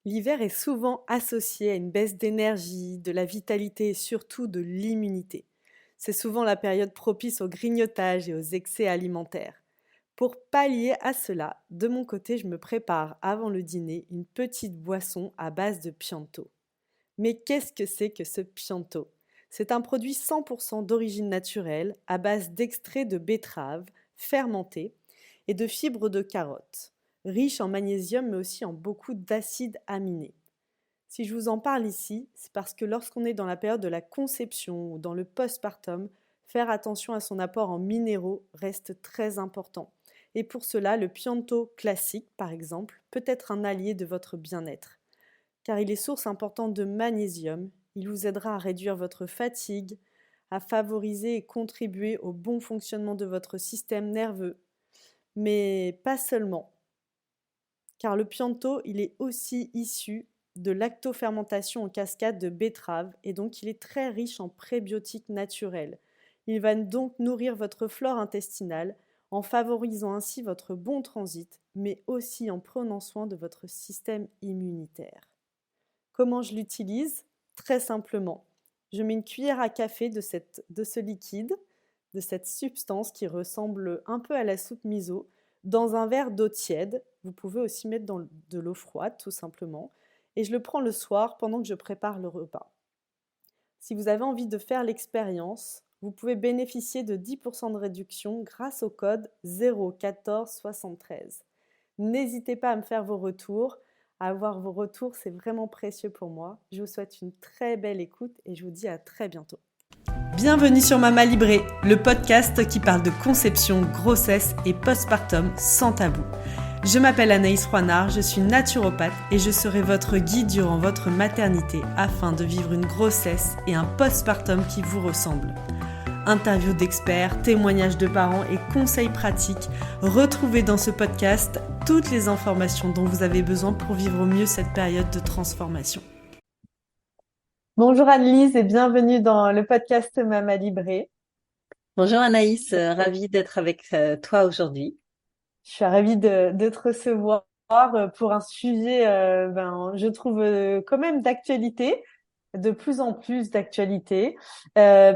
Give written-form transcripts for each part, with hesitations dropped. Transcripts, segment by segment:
L'hiver est souvent associé à une baisse d'énergie, de la vitalité et surtout de l'immunité. C'est souvent la période propice au grignotage et aux excès alimentaires. Pour pallier à cela, de mon côté, je me prépare avant le dîner une petite boisson à base de Pianto. Mais qu'est-ce que c'est que ce Pianto? C'est un produit 100% d'origine naturelle à base d'extrait de betterave fermenté et de fibres de carotte, riche en magnésium mais aussi en beaucoup d'acides aminés. Si je vous en parle ici, c'est parce que lorsqu'on est dans la période de la conception ou dans le postpartum, faire attention à son apport en minéraux reste très important. Et pour cela, le Pianto classique, par exemple, peut être un allié de votre bien-être car il est source importante de magnésium. Il vous aidera à réduire votre fatigue, à favoriser et contribuer au bon fonctionnement de votre système nerveux. Mais pas seulement, car le Pianto, il est aussi issu de lactofermentation en cascade de betterave et donc il est très riche en prébiotiques naturels. Il va donc nourrir votre flore intestinale en favorisant ainsi votre bon transit, mais aussi en prenant soin de votre système immunitaire. Comment je l'utilise? Très simplement. Je mets une cuillère à café de ce liquide, de cette substance qui ressemble un peu à la soupe miso, dans un verre d'eau tiède. Vous pouvez aussi mettre dans de l'eau froide, tout simplement. Et je le prends le soir pendant que je prépare le repas. Si vous avez envie de faire l'expérience, vous pouvez bénéficier de 10% de réduction grâce au code 01473. N'hésitez pas à me faire vos retours. À avoir vos retours, c'est vraiment précieux pour moi. Je vous souhaite une très belle écoute et je vous dis à très bientôt. Bienvenue sur Mama Libré, le podcast qui parle de conception, grossesse et postpartum sans tabou. Je m'appelle Anaïs Roinard, je suis naturopathe et je serai votre guide durant votre maternité afin de vivre une grossesse et un postpartum qui vous ressemblent. Interviews d'experts, témoignages de parents et conseils pratiques, retrouvez dans ce podcast toutes les informations dont vous avez besoin pour vivre au mieux cette période de transformation. Bonjour Annelise et bienvenue dans le podcast Mama Libré. Bonjour Anaïs, ravie d'être avec toi aujourd'hui. Je suis ravie de te recevoir pour un sujet, je trouve quand même d'actualité, de plus en plus d'actualité,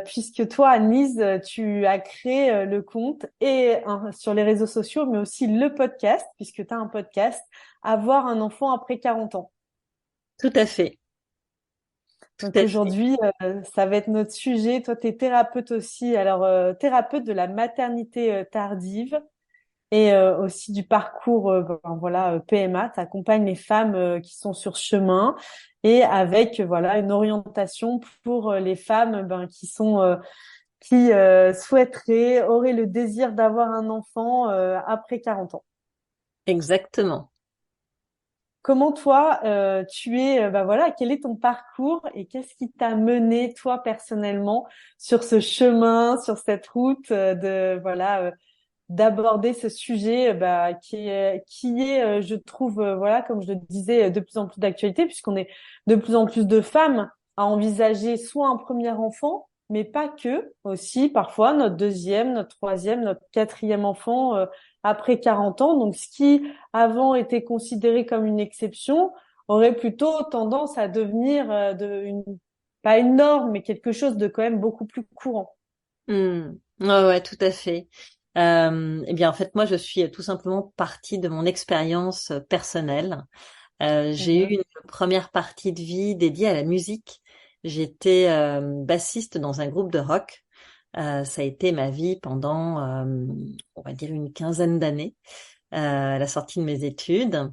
puisque toi, Annelise, tu as créé le compte et sur les réseaux sociaux, mais aussi le podcast, puisque tu as un podcast, Avoir un enfant après 40 ans. Tout à fait, tout Donc à fait. aujourd'hui, ça va être notre sujet. Toi, tu es thérapeute aussi, alors thérapeute de la maternité tardive. Et aussi du parcours PMA, tu accompagnes les femmes qui sont sur ce chemin et avec voilà une orientation pour les femmes qui souhaiteraient, auraient le désir d'avoir un enfant après 40 ans. Exactement. Comment toi tu es quel est ton parcours et qu'est-ce qui t'a mené toi personnellement sur ce chemin, sur cette route d'aborder ce sujet qui est je trouve comme je le disais de plus en plus d'actualité puisqu'on est de plus en plus de femmes à envisager soit un premier enfant mais pas que aussi parfois notre deuxième, notre troisième, notre quatrième enfant après 40 ans, donc ce qui avant était considéré comme une exception aurait plutôt tendance à devenir pas une norme mais quelque chose de quand même beaucoup plus courant. Ouais, ouais, tout à fait. Eh bien, en fait, moi, je suis tout simplement partie de mon expérience personnelle. J'ai eu Mhm. une première partie de vie dédiée à la musique. J'étais bassiste dans un groupe de rock. Ça a été ma vie pendant, on va dire, une quinzaine d'années, à la sortie de mes études.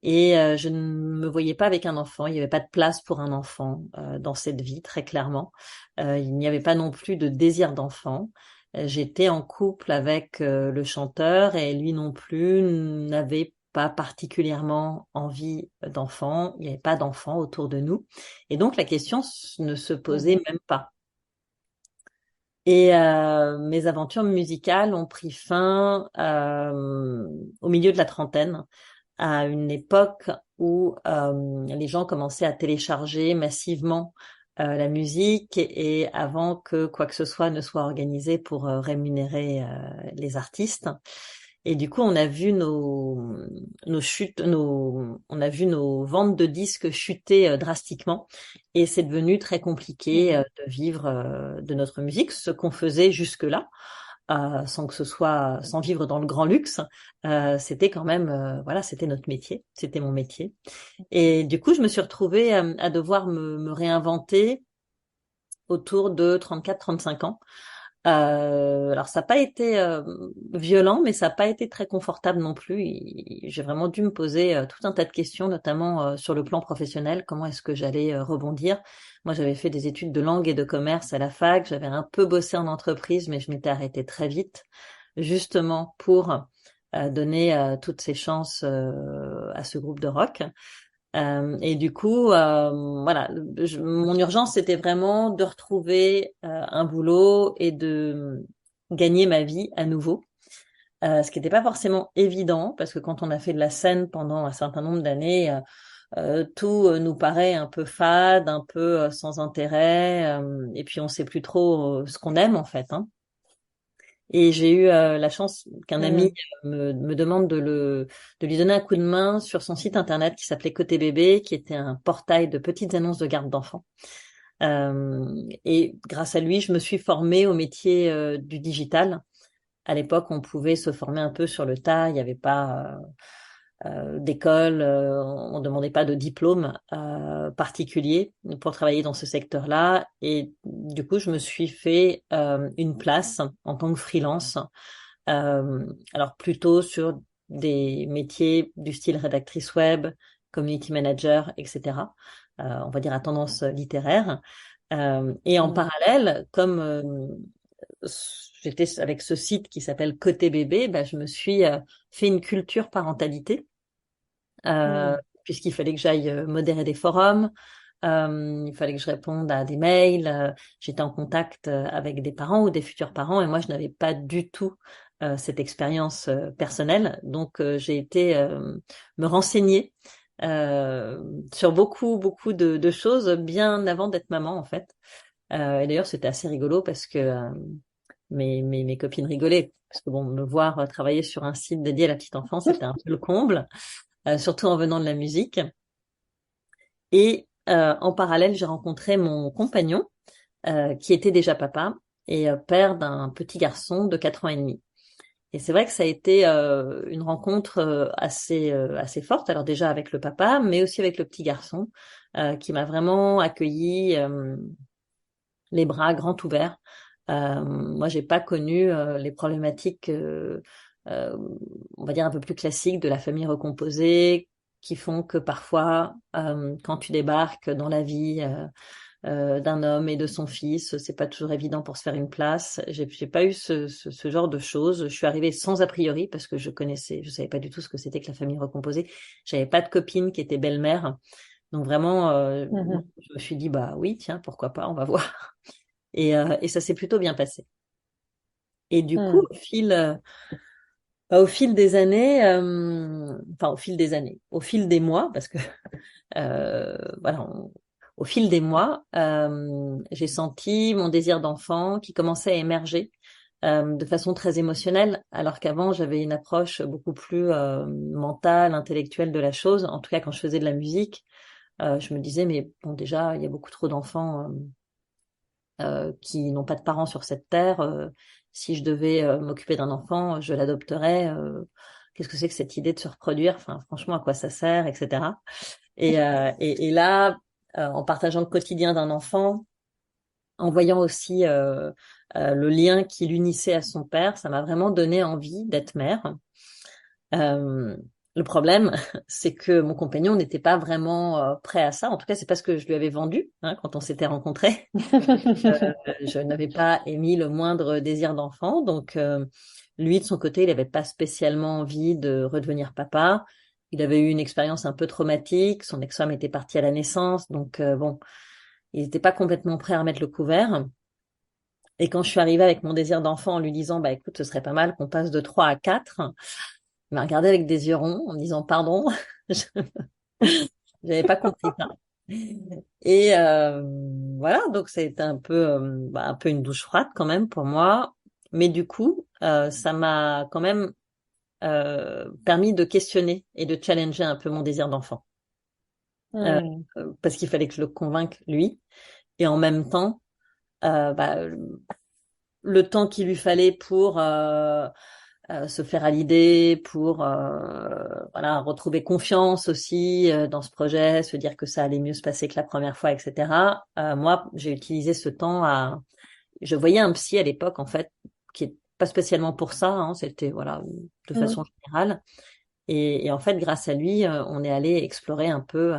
Et je ne me voyais pas avec un enfant. Il n'y avait pas de place pour un enfant dans cette vie, très clairement. Il n'y avait pas non plus de désir d'enfant. J'étais en couple avec le chanteur et lui non plus n'avait pas particulièrement envie d'enfant. Il n'y avait pas d'enfant autour de nous. Et donc la question ne se posait Mhm. même pas. Et mes aventures musicales ont pris fin au milieu de la trentaine, à une époque où les gens commençaient à télécharger massivement la musique et avant que quoi que ce soit ne soit organisé pour rémunérer les artistes. Et du coup, on a vu nos chutes, on a vu nos ventes de disques chuter drastiquement. Et c'est devenu très compliqué Mmh. de vivre de notre musique, ce qu'on faisait jusque-là, sans que ce soit, sans vivre dans le grand luxe. C'était quand même, voilà, c'était notre métier, c'était mon métier. Et du coup, je me suis retrouvée à devoir me réinventer autour de 34-35 ans. Alors ça n'a pas été violent, mais ça n'a pas été très confortable non plus. J'ai vraiment dû me poser tout un tas de questions, notamment sur le plan professionnel. Comment est-ce que j'allais rebondir? Moi, j'avais fait des études de langue et de commerce à la fac. J'avais un peu bossé en entreprise, mais je m'étais arrêtée très vite, justement pour donner toutes ces chances à ce groupe de rock. Et du coup, voilà, mon urgence, c'était vraiment de retrouver un boulot et de gagner ma vie à nouveau. Ce qui n'était pas forcément évident, parce que quand on a fait de la scène pendant un certain nombre d'années, tout nous paraît un peu fade, un peu sans intérêt, et puis on sait plus trop ce qu'on aime en fait, hein. Et j'ai eu la chance qu'un ami Mmh. me demande de lui donner un coup de main sur son site internet qui s'appelait Côté Bébé, qui était un portail de petites annonces de garde d'enfants. Et grâce à lui, je me suis formée au métier du digital. À l'époque, on pouvait se former un peu sur le tas. Il n'y avait pas d'école, on ne demandait pas de diplôme particulier pour travailler dans ce secteur-là. Et du coup, je me suis fait une place en tant que freelance, alors plutôt sur des métiers du style rédactrice web, community manager, etc. On va dire à tendance littéraire. Et en Mmh. parallèle, comme j'étais avec ce site qui s'appelle Côté Bébé, bah, je me suis fait une culture parentalité, Mmh. puisqu'il fallait que j'aille modérer des forums, il fallait que je réponde à des mails, j'étais en contact avec des parents ou des futurs parents, et moi je n'avais pas du tout cette expérience personnelle, donc j'ai été me renseigner sur beaucoup de choses bien avant d'être maman en fait. Et d'ailleurs c'était assez rigolo parce que mes copines rigolaient, parce que bon, me voir travailler sur un site dédié à la petite enfance, c'était un peu le comble, surtout en venant de la musique. Et en parallèle, j'ai rencontré mon compagnon, qui était déjà papa et père d'un petit garçon de 4 ans et demi. Et c'est vrai que ça a été une rencontre assez forte. Alors déjà avec le papa, mais aussi avec le petit garçon, qui m'a vraiment accueilli les bras grands ouverts. Moi, j'ai pas connu les problématiques, euh, on va dire un peu plus classiques de la famille recomposée, qui font que parfois, quand tu débarques dans la vie d'un homme et de son fils, c'est pas toujours évident pour se faire une place. J'ai pas eu ce genre de choses. Je suis arrivée sans a priori parce que je savais pas du tout ce que c'était que la famille recomposée. J'avais pas de copine qui était belle-mère, donc vraiment, Mmh. je me suis dit bah oui, tiens, pourquoi pas, on va voir. Et ça s'est plutôt bien passé. Et du coup, Mmh. au fil des années, enfin au fil des années, au fil des mois, parce que voilà, au fil des mois, j'ai senti mon désir d'enfant qui commençait à émerger de façon très émotionnelle, alors qu'avant j'avais une approche beaucoup plus mentale, intellectuelle de la chose. En tout cas, quand je faisais de la musique, je me disais mais bon déjà il y a beaucoup trop d'enfants qui n'ont pas de parents sur cette terre. Si je devais m'occuper d'un enfant, je l'adopterais. Qu'est-ce que c'est que cette idée de se reproduire? Enfin, franchement, à quoi ça sert, etc. Et là, en partageant le quotidien d'un enfant, en voyant aussi le lien qui l'unissait à son père, ça m'a vraiment donné envie d'être mère. Euh, le problème, c'est que mon compagnon n'était pas vraiment prêt à ça. En tout cas, c'est pas ce que je lui avais vendu hein, quand on s'était rencontrés. Je n'avais pas émis le moindre désir d'enfant, donc lui de son côté, il n'avait pas spécialement envie de redevenir papa. Il avait eu une expérience un peu traumatique. Son ex-femme était partie à la naissance, donc bon, il n'était pas complètement prêt à remettre le couvert. Et quand je suis arrivée avec mon désir d'enfant en lui disant, bah écoute, ce serait pas mal qu'on passe de 3 à 4, il m'a regardé avec des yeux ronds en me disant, pardon, je n'avais pas compris ça. Et voilà, donc ça a été un peu, un peu une douche froide quand même pour moi. Mais du coup, ça m'a quand même permis de questionner et de challenger un peu mon désir d'enfant. Euh, Mmh. Parce qu'il fallait que je le convainque lui. Et en même temps, bah, le temps qu'il lui fallait pour se faire à l'idée, pour voilà, retrouver confiance aussi dans ce projet, se dire que ça allait mieux se passer que la première fois, etc. Moi, j'ai utilisé ce temps à... Je voyais un psy à l'époque, en fait, qui est pas spécialement pour ça, hein, c'était voilà, de Mmh. façon générale. Et en fait, grâce à lui, on est allé explorer un peu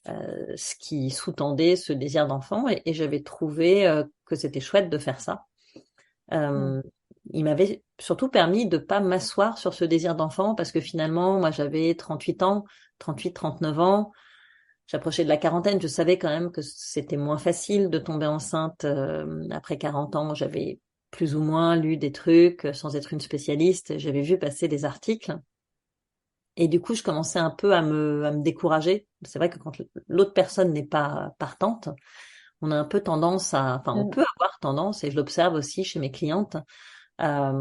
ce qui sous-tendait ce désir d'enfant, et j'avais trouvé que c'était chouette de faire ça. Mmh. Euh, il m'avait surtout permis de pas m'asseoir sur ce désir d'enfant parce que finalement, moi, j'avais 38 ans, 38, 39 ans. J'approchais de la quarantaine. Je savais quand même que c'était moins facile de tomber enceinte après 40 ans. J'avais plus ou moins lu des trucs sans être une spécialiste. J'avais vu passer des articles. Et du coup, je commençais un peu à me décourager. C'est vrai que quand l'autre personne n'est pas partante, on a un peu tendance enfin, on Mmh. peut avoir tendance, et je l'observe aussi chez mes clientes, à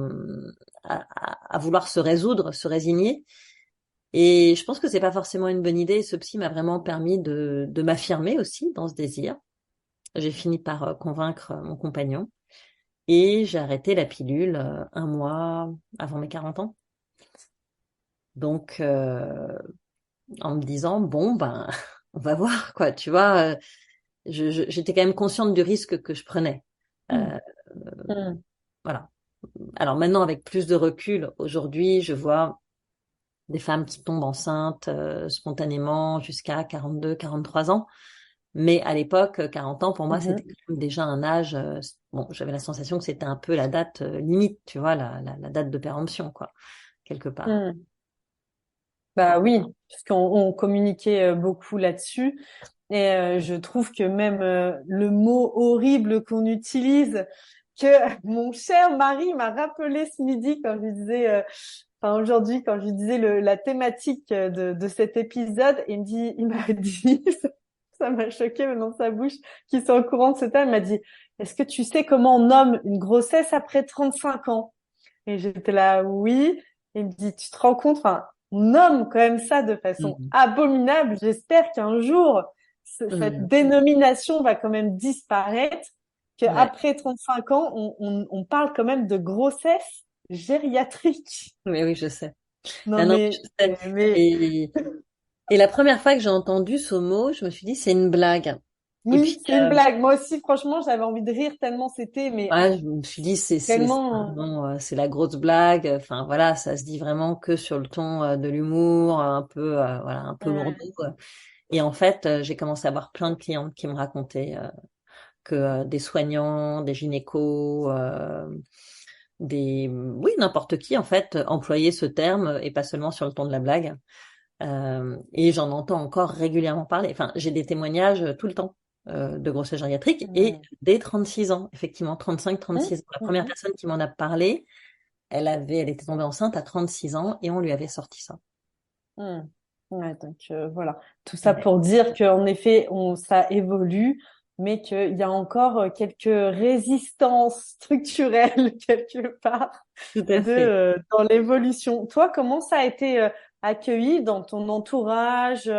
vouloir se résoudre, se résigner. Et je pense que c'est pas forcément une bonne idée. Ce psy m'a vraiment permis de m'affirmer aussi dans ce désir. J'ai fini par convaincre mon compagnon et j'ai arrêté la pilule un mois avant mes 40 ans. Donc, en me disant, bon, ben, on va voir, quoi. Tu vois, j'étais quand même consciente du risque que je prenais. Euh, Mmh. voilà. Alors maintenant, avec plus de recul, aujourd'hui, je vois des femmes qui tombent enceintes spontanément jusqu'à 42, 43 ans. Mais à l'époque, 40 ans, pour moi, c'était Mmh. quand même déjà un âge. Bon, j'avais la sensation que c'était un peu la date limite, tu vois, la date de péremption, quoi, quelque part. Mmh. Bah oui, parce qu'on communiquait beaucoup là-dessus. Et je trouve que même le mot horrible qu'on utilise, que mon cher mari m'a rappelé ce midi quand je lui disais, enfin aujourd'hui quand je lui disais la thématique de cet épisode, il m'a dit, ça m'a choqué même dans sa bouche, qu'il soit au courant de ce thème, il m'a dit, est-ce que tu sais comment on nomme une grossesse après 35 ans? Et j'étais là, oui. Et il me dit, tu te rends compte, enfin, on nomme quand même ça de façon Mhm. abominable. J'espère qu'un jour, cette Mhm. dénomination va quand même disparaître, Ouais. qu'après 35 ans, on parle quand même de grossesse gériatrique. Mais oui, je sais. Non, Ah non, mais je sais. mais Et, et la première fois que j'ai entendu ce mot, je me suis dit, c'est une blague. Et puis, oui, c'est une blague. Moi aussi, franchement, j'avais envie de rire tellement c'était, mais ouais, je me suis dit, c'est tellement, vraiment, c'est la grosse blague. Enfin, voilà, ça se dit vraiment que sur le ton de l'humour, un peu, voilà, un peu lourdeau. Et en fait, j'ai commencé à avoir plein de clientes qui me racontaient que des soignants, des gynécos, oui, n'importe qui, en fait, employait ce terme et pas seulement sur le ton de la blague. Et j'en entends encore régulièrement parler. Enfin, j'ai des témoignages tout le temps de grossesse gériatrique et mm, dès 36 ans, effectivement, 35, mm, 36 ans. La première mm, personne qui m'en a parlé, elle était tombée enceinte à 36 ans et on lui avait sorti ça. mm. Ouais, donc voilà, tout ça Ouais, pour dire qu'en effet, ça évolue, mais qu'il y a encore quelques résistances structurelles quelque part tout à fait. dans l'évolution. Toi, comment ça a été accueilli dans ton entourage,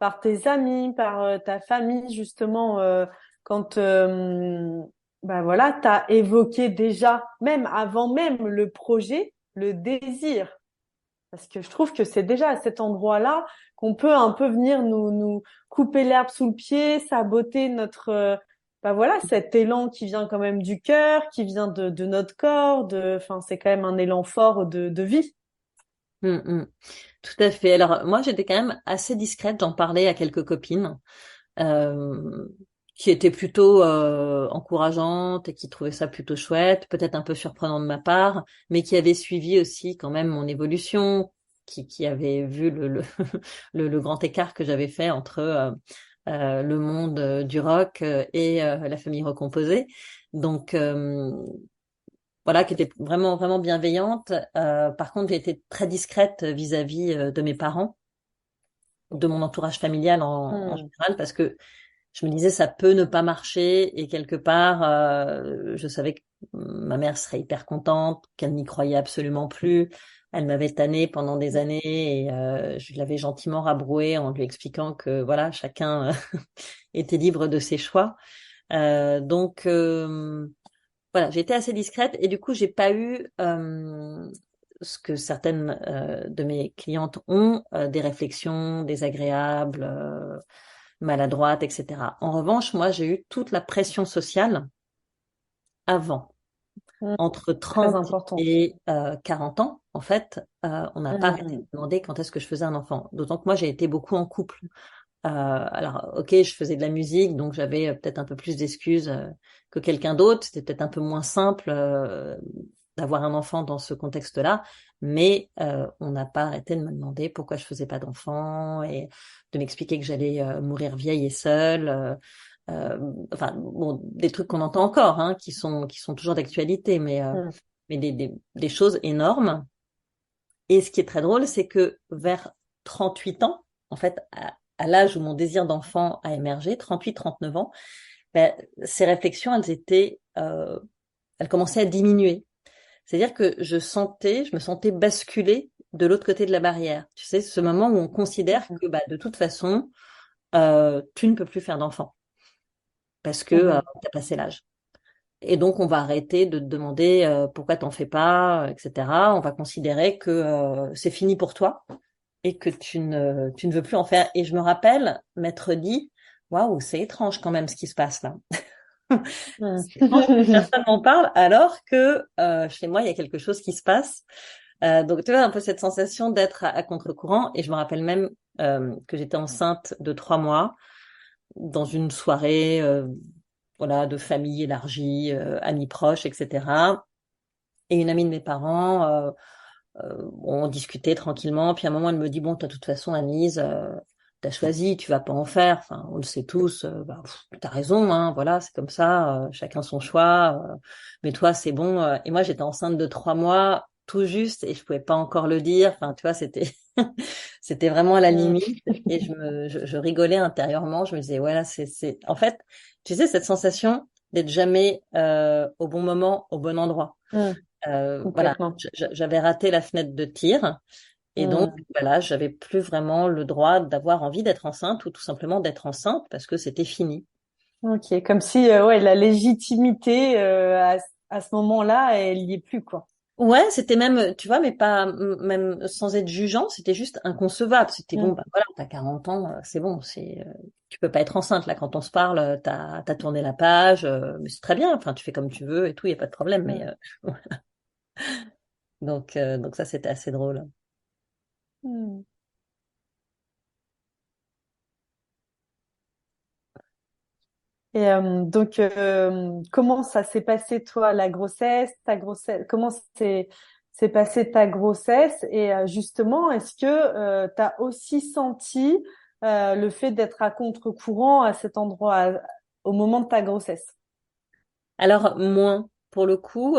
par tes amis, par ta famille, justement, quand bah voilà, t'as évoqué déjà, même avant même le projet, le désir. Parce que je trouve que c'est déjà à cet endroit-là qu'on peut un peu venir nous couper l'herbe sous le pied, saboter notre, bah voilà, cet élan qui vient quand même du cœur, qui vient de notre corps, enfin, c'est quand même un élan fort de vie. Mm, mm. Tout à fait. Alors, moi, j'étais quand même assez discrète. J'en parlais à quelques copines euh, qui étaient plutôt encourageantes et qui trouvaient ça plutôt chouette, peut-être un peu surprenant de ma part, mais qui avaient suivi aussi quand même mon évolution, qui avaient vu le grand écart que j'avais fait entre le monde du rock et la famille recomposée. Donc, voilà, qui était vraiment, vraiment bienveillante. Par contre, j'ai été très discrète vis-à-vis de mes parents, de mon entourage familial en Hmm. général, parce que je me disais ça peut ne pas marcher et quelque part, je savais que ma mère serait hyper contente, qu'elle n'y croyait absolument plus. Elle m'avait tannée pendant des années et je l'avais gentiment rabrouée en lui expliquant que voilà, chacun était libre de ses choix. Donc voilà, j'étais assez discrète et du coup, j'ai pas eu ce que certaines de mes clientes ont, des réflexions désagréables, maladroites, etc. En revanche, moi, j'ai eu toute la pression sociale avant. Mm. Entre Très 30 importante. et 40 ans, en fait, on n'a pas arrêté de Mm. me demander quand est-ce que je faisais un enfant. D'autant que moi, j'ai été beaucoup en couple. Alors, ok, je faisais de la musique, donc j'avais peut-être un peu plus d'excuses que quelqu'un d'autre. C'était peut-être un peu moins simple d'avoir un enfant dans ce contexte-là, mais on n'a pas arrêté de me demander pourquoi je faisais pas d'enfant et de m'expliquer que j'allais mourir vieille et seule. Enfin, bon, des trucs qu'on entend encore, hein, qui sont toujours d'actualité, Mm. mais des choses énormes. Et ce qui est très drôle, c'est que vers 38 ans, en fait, à l'âge où mon désir d'enfant a émergé, 38-39 ans, ben, ces réflexions, elles commençaient à diminuer. C'est-à-dire que je me sentais basculer de l'autre côté de la barrière. Tu sais, ce moment où on considère Mm. que bah, de toute façon, tu ne peux plus faire d'enfant parce que Mhm. tu as passé l'âge. Et donc, on va arrêter de te demander pourquoi t'en fais pas, etc. On va considérer que c'est fini pour toi et que tu ne veux plus en faire. Et je me rappelle m'être dit, waouh, c'est étrange quand même ce qui se passe là. Mm. C'est étrange que personne m'en parle alors que chez moi, il y a quelque chose qui se passe. Donc, tu vois, un peu cette sensation d'être à contre-courant. Et je me rappelle même que j'étais enceinte de 3 mois dans une soirée voilà, de famille élargie, amis proches, etc. Et une amie de mes parents, on discutait tranquillement. Puis à un moment, elle me dit, bon, toi, de toute façon, Anise, t'as choisi, tu vas pas en faire. Enfin, on le sait tous. T'as raison, hein, voilà, c'est comme ça. Chacun son choix. Mais toi, c'est bon. Et moi, j'étais enceinte de 3 mois, tout juste, et je pouvais pas encore le dire. Enfin, tu vois, c'était, c'était vraiment à la Mm. limite. Et je rigolais intérieurement. Je me disais, voilà, en fait, tu sais, cette sensation d'être jamais au bon moment, au bon endroit. Mm. Voilà, Complètement. j'avais raté la fenêtre de tir et donc Mm. voilà, j'avais plus vraiment le droit d'avoir envie d'être enceinte ou tout simplement d'être enceinte parce que c'était fini. Ok, comme si ouais, la légitimité à ce moment-là, elle y est plus, quoi. Ouais, c'était même, tu vois, mais pas même sans être jugeant, c'était juste inconcevable. C'était bon, Mm. bah voilà, t'as 40 ans, c'est bon, tu peux pas être enceinte là quand on se parle, t'as tourné la page, mais c'est très bien. Enfin, tu fais comme tu veux et tout, y a pas de problème. Mais Mm. donc ça, c'était assez drôle. Mm. Et donc, comment ça s'est passé, toi, la grossesse, ta grossesse, comment s'est passée ta grossesse? Et justement, est-ce que tu as aussi senti le fait d'être à contre-courant à cet endroit, au moment de ta grossesse? Alors, moins. Pour le coup,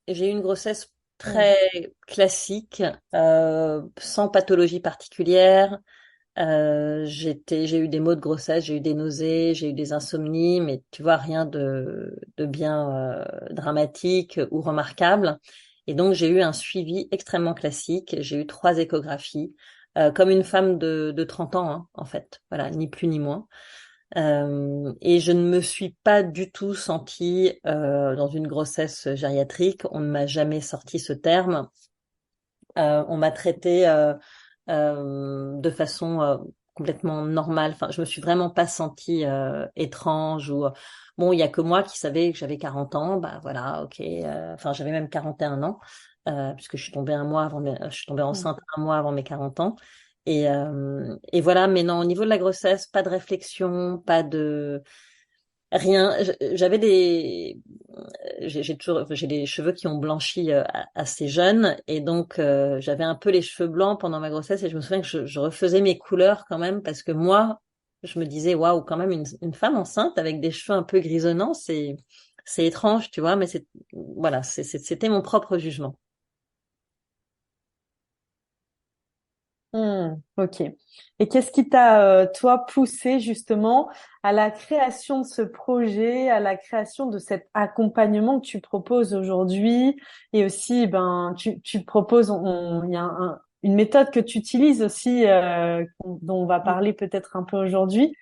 j'ai eu une grossesse Mm. très classique, sans pathologie particulière. J'ai eu des maux de grossesse, j'ai eu des nausées, j'ai eu des insomnies, mais tu vois, rien de bien dramatique ou remarquable. Et donc, j'ai eu un suivi extrêmement classique. J'ai eu 3 échographies, comme une femme de 30 ans, hein, en fait. Voilà, ni plus ni moins. Et je ne me suis pas du tout sentie dans une grossesse gériatrique. On ne m'a jamais sorti ce terme. On m'a traitée de façon complètement normale. Enfin, je me suis vraiment pas sentie étrange ou bon, il y a que moi qui savais que j'avais 40 ans. Bah voilà, ok. Enfin, j'avais même 41 ans puisque je suis tombée je suis tombée Mm. enceinte un mois avant mes 40 ans. Et voilà, mais non, au niveau de la grossesse, pas de réflexion, pas de rien. J'avais j'ai des cheveux qui ont blanchi assez jeune et donc j'avais un peu les cheveux blancs pendant ma grossesse et je me souviens que je refaisais mes couleurs quand même parce que moi, je me disais waouh, quand même une femme enceinte avec des cheveux un peu grisonnants, c'est étrange, tu vois, mais voilà, c'était mon propre jugement. Ok. Et qu'est-ce qui t'a, toi, poussé justement à la création de ce projet, à la création de cet accompagnement que tu proposes aujourd'hui? Et aussi, ben, tu proposes, il y a une méthode que tu utilises aussi, dont on va parler peut-être un peu aujourd'hui.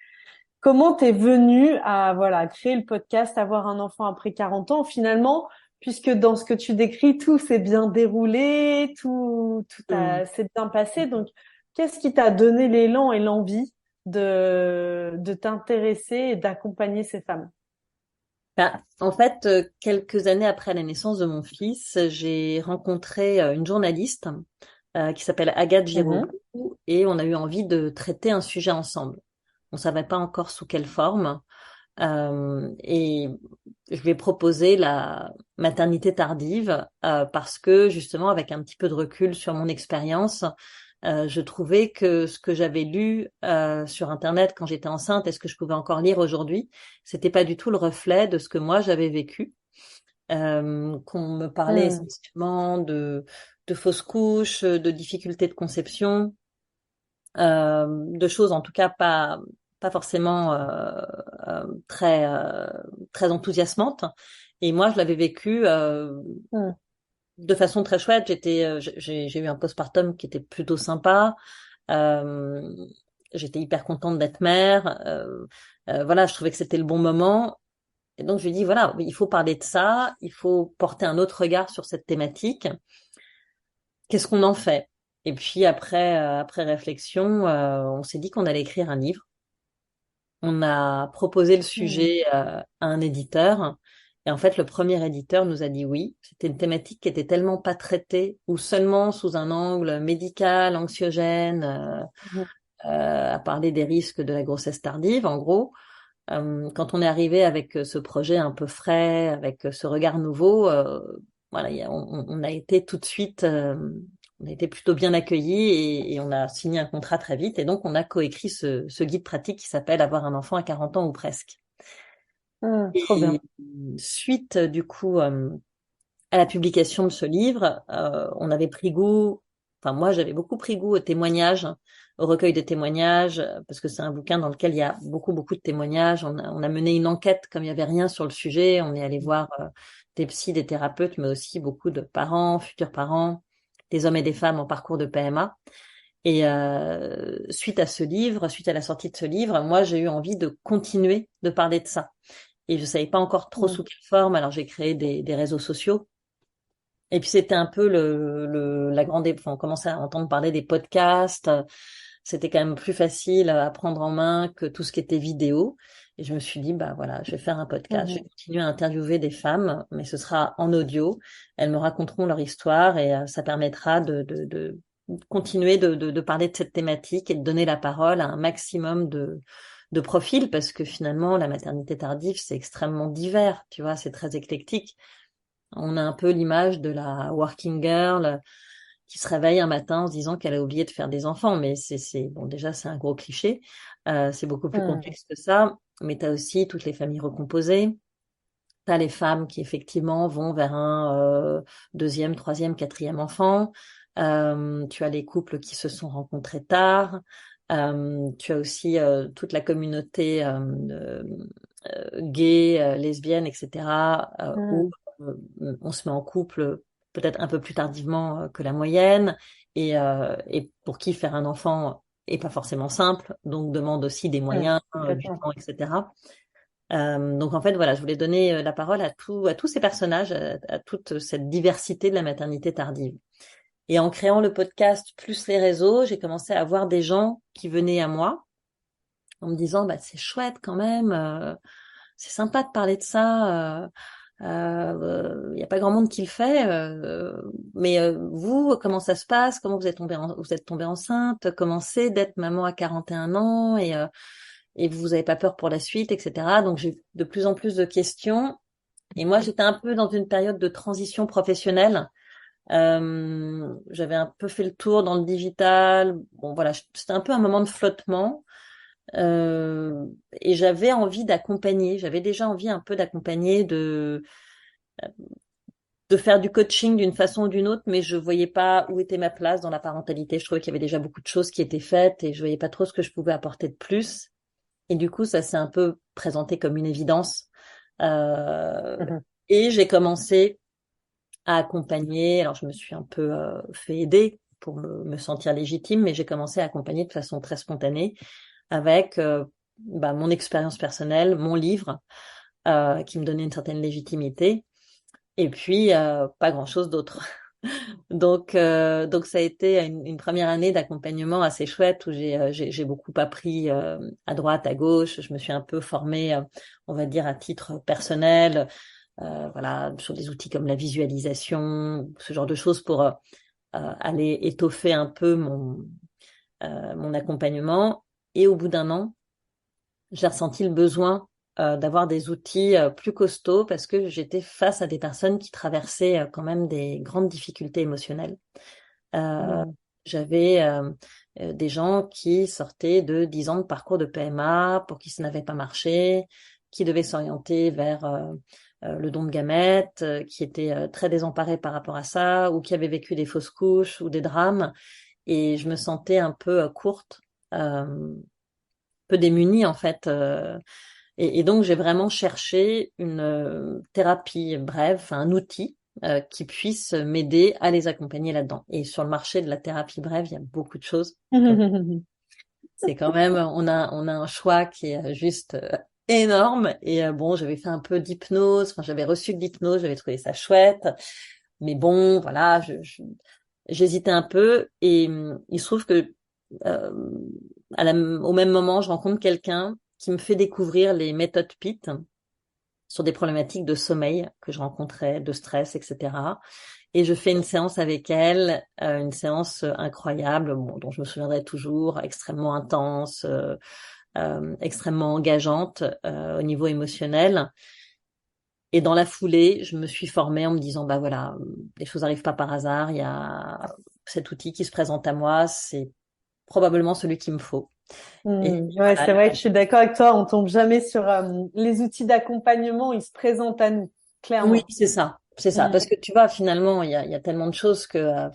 Comment t'es venu à voilà créer le podcast, avoir un enfant après 40 ans finalement, puisque dans ce que tu décris, tout s'est bien déroulé, Mm. s'est bien passé. Donc, qu'est-ce qui t'a donné l'élan et l'envie de t'intéresser et d'accompagner ces femmes? Bah, en fait, quelques années après la naissance de mon fils, j'ai rencontré une journaliste qui s'appelle Agathe Giroux Mhm. et on a eu envie de traiter un sujet ensemble. On savait pas encore sous quelle forme. Et je lui ai proposé la maternité tardive parce que justement, avec un petit peu de recul sur mon expérience, je trouvais que ce que j'avais lu sur Internet quand j'étais enceinte et ce que je pouvais encore lire aujourd'hui, c'était pas du tout le reflet de ce que moi j'avais vécu. Qu'on me parlait Mhm. essentiellement de fausses couches, de difficultés de conception, de choses en tout cas pas forcément très très enthousiasmantes. Et moi, je l'avais vécu Mhm. de façon très chouette. J'ai eu un postpartum qui était plutôt sympa. Euh, J'étais hyper contente d'être mère. Voilà, je trouvais que c'était le bon moment. Et donc, je lui ai dit, voilà, il faut parler de ça, il faut porter un autre regard sur cette thématique. Qu'est-ce qu'on en fait? Et puis après réflexion, on s'est dit qu'on allait écrire un livre. On a proposé le Mhm. sujet à un éditeur. Et en fait, le premier éditeur nous a dit oui. C'était une thématique qui était tellement pas traitée ou seulement sous un angle médical, anxiogène, Mhm. à parler des risques de la grossesse tardive, en gros. Quand on est arrivé avec ce projet un peu frais, avec ce regard nouveau, voilà, on a été tout de suite, on a été plutôt bien accueillis et on a signé un contrat très vite. Et donc, on a coécrit ce guide pratique qui s'appelle Avoir un enfant à 40 ans ou presque. Trop Et bien. suite, du coup, à la publication de ce livre, on avait pris goût, enfin moi j'avais beaucoup pris goût aux témoignages, au recueil de témoignages, parce que c'est un bouquin dans lequel il y a beaucoup de témoignages. On a mené une enquête comme il n'y avait rien sur le sujet. On est allé voir des psys, des thérapeutes, mais aussi beaucoup de parents, futurs parents, des hommes et des femmes en parcours de PMA. Et suite à ce livre, suite à la sortie de ce livre, moi j'ai eu envie de continuer de parler de ça. Et je savais pas encore trop Mhm. sous quelle forme, alors j'ai créé des réseaux sociaux et puis c'était un peu la grande, enfin, on commençait à entendre parler des podcasts. C'était quand même plus facile à prendre en main que tout ce qui était vidéo. Et je me suis dit, bah voilà, je vais faire un podcast. Je vais Mhm. continuer à interviewer des femmes, mais ce sera en audio. Elles me raconteront leur histoire et ça permettra de continuer de parler de cette thématique et de donner la parole à un maximum de profils parce que finalement, la maternité tardive, c'est extrêmement divers, tu vois, c'est très éclectique. On a un peu l'image de la working girl qui se réveille un matin en se disant qu'elle a oublié de faire des enfants. Mais bon, déjà, c'est un gros cliché. C'est beaucoup plus Mhm. complexe que ça. Mais tu as aussi toutes les familles recomposées. Tu as les femmes qui, effectivement, vont vers un deuxième, troisième, quatrième enfant. Tu as les couples qui se sont rencontrés tard. Tu as aussi toute la communauté gay, lesbienne, etc., où Mhm. on se met en couple peut-être un peu plus tardivement que la moyenne et pour qui faire un enfant est pas forcément simple, donc demande aussi des Mhm. moyens, du Complètement. temps, etc. Donc en fait, voilà, je voulais donner la parole à tous ces personnages, à toute cette diversité de la maternité tardive. Et en créant le podcast plus les réseaux, j'ai commencé à voir des gens qui venaient à moi en me disant, bah, c'est chouette quand même, c'est sympa de parler de ça. Il n'y a pas grand monde qui le fait, mais vous, comment ça se passe? Comment vous êtes tombée enceinte? Comment c'est d'être maman à 41 ans et vous n'avez pas peur pour la suite, etc. Donc j'ai de plus en plus de questions. Et moi, j'étais un peu dans une période de transition professionnelle. J'avais un peu fait le tour dans le digital. Bon, voilà, c'était un peu un moment de flottement. Euh, et j'avais envie d'accompagner. J'avais déjà envie un peu d'accompagner, de faire du coaching d'une façon ou d'une autre, mais je voyais pas où était ma place dans la parentalité. Je trouvais qu'il y avait déjà beaucoup de choses qui étaient faites et je voyais pas trop ce que je pouvais apporter de plus. Et du coup, ça s'est un peu présenté comme une évidence. Euh, Mhm. et j'ai commencé à accompagner. Alors, je me suis un peu fait aider pour me sentir légitime, mais j'ai commencé à accompagner de façon très spontanée avec mon expérience personnelle, mon livre, qui me donnait une certaine légitimité, et puis pas grand-chose d'autre. Donc ça a été une première année d'accompagnement assez chouette où j'ai beaucoup appris à droite, à gauche. Je me suis un peu formée, on va dire, à titre personnel, voilà, sur des outils comme la visualisation, ce genre de choses pour aller étoffer un peu mon accompagnement. Et au bout d'un an, j'ai ressenti le besoin d'avoir des outils plus costauds parce que j'étais face à des personnes qui traversaient quand même des grandes difficultés émotionnelles. Euh, Mhm. J'avais des gens qui sortaient de 10 ans de parcours de PMA pour qui ça n'avait pas marché, qui devaient s'orienter vers le don de gamètes, qui étaient très désemparés par rapport à ça, ou qui avaient vécu des fausses couches ou des drames. Et je me sentais un peu courte, peu démunie en fait. Et donc j'ai vraiment cherché une thérapie brève, enfin, un outil qui puisse m'aider à les accompagner là-dedans. Et sur le marché de la thérapie brève, il y a beaucoup de choses. Donc c'est quand même, on a un choix qui est juste énorme. Et bon, j'avais fait un peu d'hypnose, enfin j'avais reçu de l'hypnose, j'avais trouvé ça chouette. Mais bon, voilà, j'hésitais un peu et il se trouve que euh, au même moment, je rencontre quelqu'un qui me fait découvrir les méthodes PIT sur des problématiques de sommeil que je rencontrais, de stress, etc. Et je fais une séance avec elle, une séance incroyable, bon, dont je me souviendrai toujours, extrêmement intense, extrêmement engageante au niveau émotionnel. Et dans la foulée, je me suis formée en me disant, bah voilà, les choses n'arrivent pas par hasard, il y a cet outil qui se présente à moi, c'est probablement celui qu'il me faut. Et Ouais, c'est voilà. vrai que je suis d'accord avec toi. On tombe jamais sur les outils d'accompagnement. Ils se présentent à nous, Oui, clairement. c'est ça, c'est ça. Mm. Parce que tu vois, finalement, il y a tellement de choses que,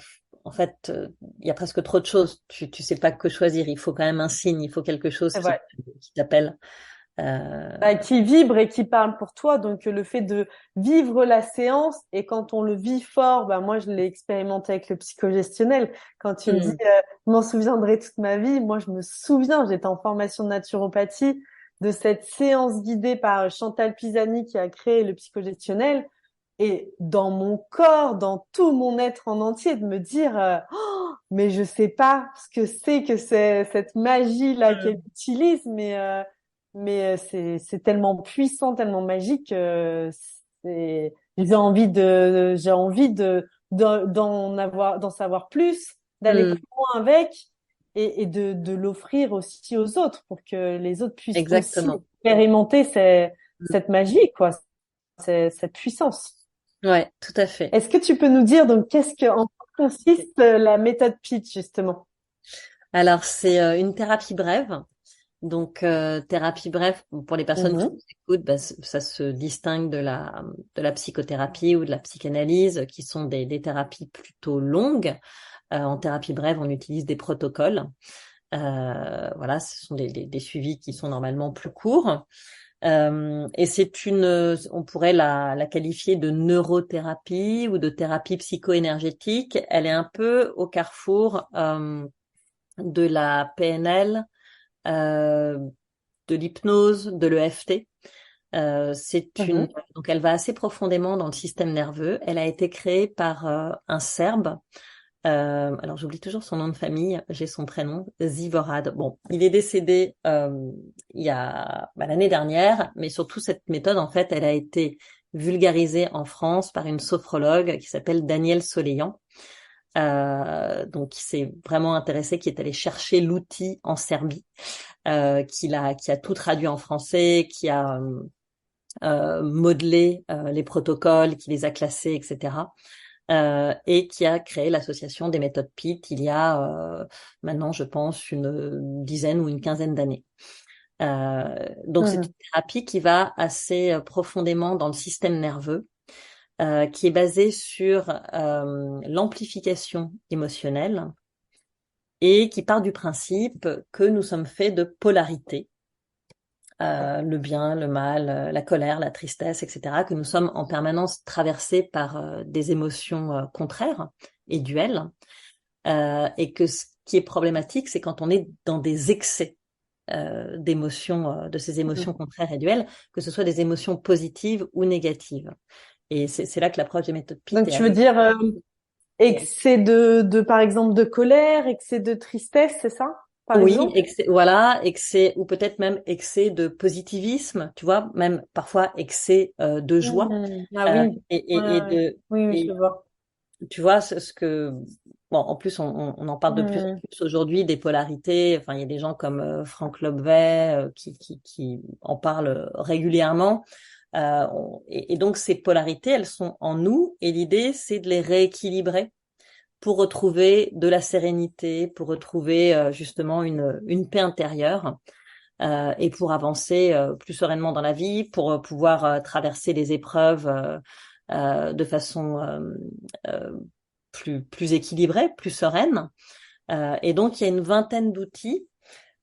en fait, il y a presque trop de choses. Tu sais pas que choisir. Il faut quand même un signe, il faut quelque chose C'est vrai. qui t'appelle. Euh, Bah, qui vibre et qui parle pour toi. Donc, le fait de vivre la séance, et quand on le vit fort, bah, moi, je l'ai expérimenté avec le psychogestionnel. Quand tu me dis, hmm, je m'en souviendrai toute ma vie, moi, je me souviens, j'étais en formation de naturopathie, de cette séance guidée par Chantal Pisani qui a créé le psychogestionnel. Et dans mon corps, dans tout mon être en entier, de me dire, mais je sais pas ce que c'est cette magie là qu'elle utilise, mais c'est tellement puissant, tellement magique. C'est j'ai envie d'en savoir plus, d'aller hmm, plus loin avec et de l'offrir aussi aux autres pour que les autres puissent aussi exactement. expérimenter Hmm. cette magie, quoi, cette puissance. Ouais, tout à fait. Est-ce que tu peux nous dire donc en quoi consiste la méthode Pitch justement? Alors, c'est une thérapie brève. Donc, thérapie brève, pour les personnes qui Mhm, nous écoutent, bah, ça se distingue de la psychothérapie ou de la psychanalyse, qui sont des thérapies plutôt longues. En thérapie brève, on utilise des protocoles. Voilà, ce sont des suivis qui sont normalement plus courts. Et on pourrait la qualifier de neurothérapie ou de thérapie psycho-énergétique. Elle est un peu au carrefour de la PNL, euh, de l'hypnose, de l'EFT. mhm. Donc elle va assez profondément dans le système nerveux. Elle a été créée par un Serbe. Alors j'oublie toujours son nom de famille, j'ai son prénom, Zivorad. Bon, il est décédé il y a l'année dernière, mais surtout cette méthode, en fait, elle a été vulgarisée en France par une sophrologue qui s'appelle Danielle Soleillan. Donc qui s'est vraiment intéressée, qui est allée chercher l'outil en Serbie, qui a tout traduit en français, qui a modelé les protocoles, qui les a classés, etc. Et qui a créé l'association des méthodes PIT il y a maintenant, je pense, une dizaine ou une quinzaine d'années. Donc c'est Mhm. une thérapie qui va assez profondément dans le système nerveux qui est basé sur l'amplification émotionnelle et qui part du principe que nous sommes faits de polarités, le bien, le mal, la colère, la tristesse, etc., que nous sommes en permanence traversés par des émotions contraires et duelles, et que ce qui est problématique, c'est quand on est dans des excès d'émotions, de ces Mhm. émotions contraires et duelles, que ce soit des émotions positives ou négatives. Et c'est là que l'approche des méthodes PIT Donc, est tu veux assez... dire excès par exemple, de colère, excès de tristesse, c'est ça, par Oui, exemple? excès, voilà, excès, ou peut-être même excès de positivisme, tu vois, même parfois excès de joie. Ah oui, Et, ouais, et, et ouais. de, Oui, oui, je et vois. tu vois, ce que, bon, en plus, on en parle de plus en Hmm. plus aujourd'hui des polarités. Enfin, il y a des gens comme Franck Lobvet qui en parlent régulièrement. Et donc, ces polarités, elles sont en nous, et l'idée, c'est de les rééquilibrer pour retrouver de la sérénité, pour retrouver justement une paix intérieure et pour avancer plus sereinement dans la vie, pour pouvoir traverser les épreuves de façon euh, plus équilibrée, plus sereine. Et donc, il y a une vingtaine d'outils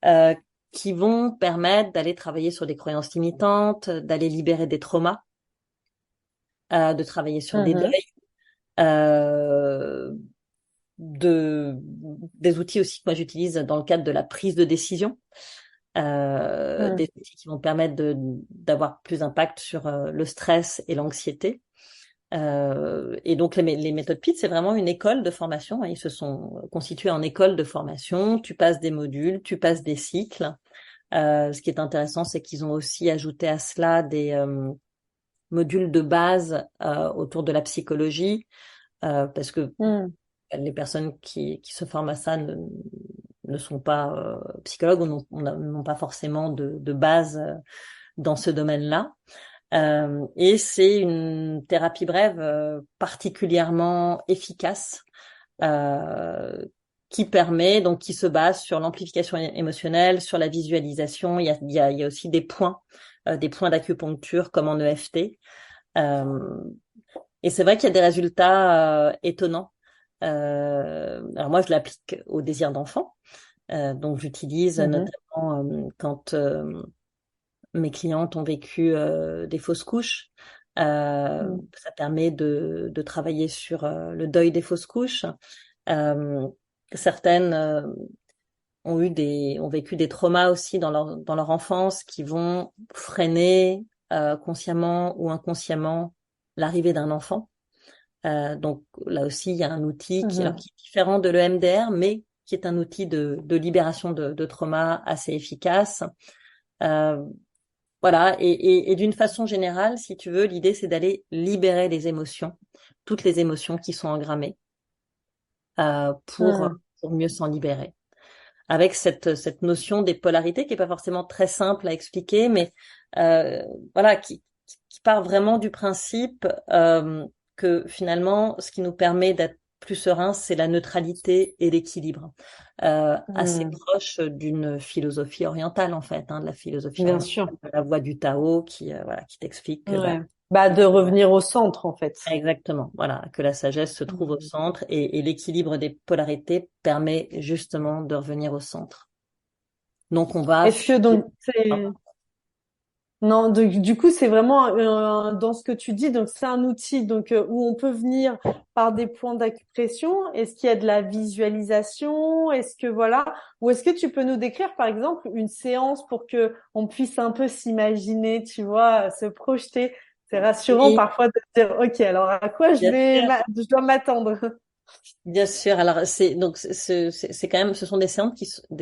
euh, qui vont permettre d'aller travailler sur des croyances limitantes, d'aller libérer des traumas, de travailler sur des Mhm. deuils, euh, des outils aussi que moi j'utilise dans le cadre de la prise de décision, Hmm. des outils qui vont permettre d'avoir plus d'impact sur le stress et l'anxiété. Et donc les méthodes PIT, c'est vraiment une école de formation, hein. Ils se sont constitués en école de formation. Tu passes des modules, tu passes des cycles. Ce qui est intéressant, c'est qu'ils ont aussi ajouté à cela des modules de base autour de la psychologie, parce que Hmm. les personnes qui se forment à ça ne sont pas psychologues ou n'ont pas forcément de base dans ce domaine-là. Et c'est une thérapie brève particulièrement efficace euh, qui permet, donc qui se base sur l'amplification émotionnelle, sur la visualisation. Il y a aussi des points d'acupuncture comme en EFT. Euh, et c'est vrai qu'il y a des résultats étonnants. Alors moi, je l'applique au désir d'enfant. Donc j'utilise Mhm. notamment quand mes clientes ont vécu des fausses couches. Hmm. Ça permet de travailler sur le deuil des fausses couches. Euh, certaines ont vécu des traumas aussi dans leur enfance qui vont freiner consciemment ou inconsciemment l'arrivée d'un enfant. Donc là aussi, il y a un outil Mhm. qui est différent de l'EMDR, mais qui est un outil de libération de trauma assez efficace. Euh, voilà, et d'une façon générale, si tu veux, l'idée c'est d'aller libérer les émotions, toutes les émotions qui sont engrammées, euh, pour, Hmm. pour mieux s'en libérer. Avec cette notion des polarités qui est pas forcément très simple à expliquer, mais euh, voilà, qui part vraiment du principe que finalement, ce qui nous permet d'être plus serein, c'est la neutralité et l'équilibre, assez Hmm. proche d'une philosophie orientale en fait, hein, de la philosophie Bien orientale, sûr. de la voie du Tao, voilà, qui t'explique que bah, Ouais. Bah, de revenir au centre, en fait. exactement, voilà, que la sagesse se trouve au Hmm. centre et l'équilibre des polarités permet justement de revenir au centre. Donc on va Est-ce que donc c'est non, du coup, c'est vraiment dans ce que tu dis, donc c'est un outil donc où on peut venir par des points d'acupression. Est-ce qu'il y a de la visualisation? Est-ce que voilà, ou est-ce que tu peux nous décrire par exemple une séance pour que on puisse un peu s'imaginer, tu vois, se projeter. C'est rassurant oui, parfois de se dire, OK, alors à quoi bien sûr, je dois m'attendre? bien sûr. Alors c'est quand même, ce sont des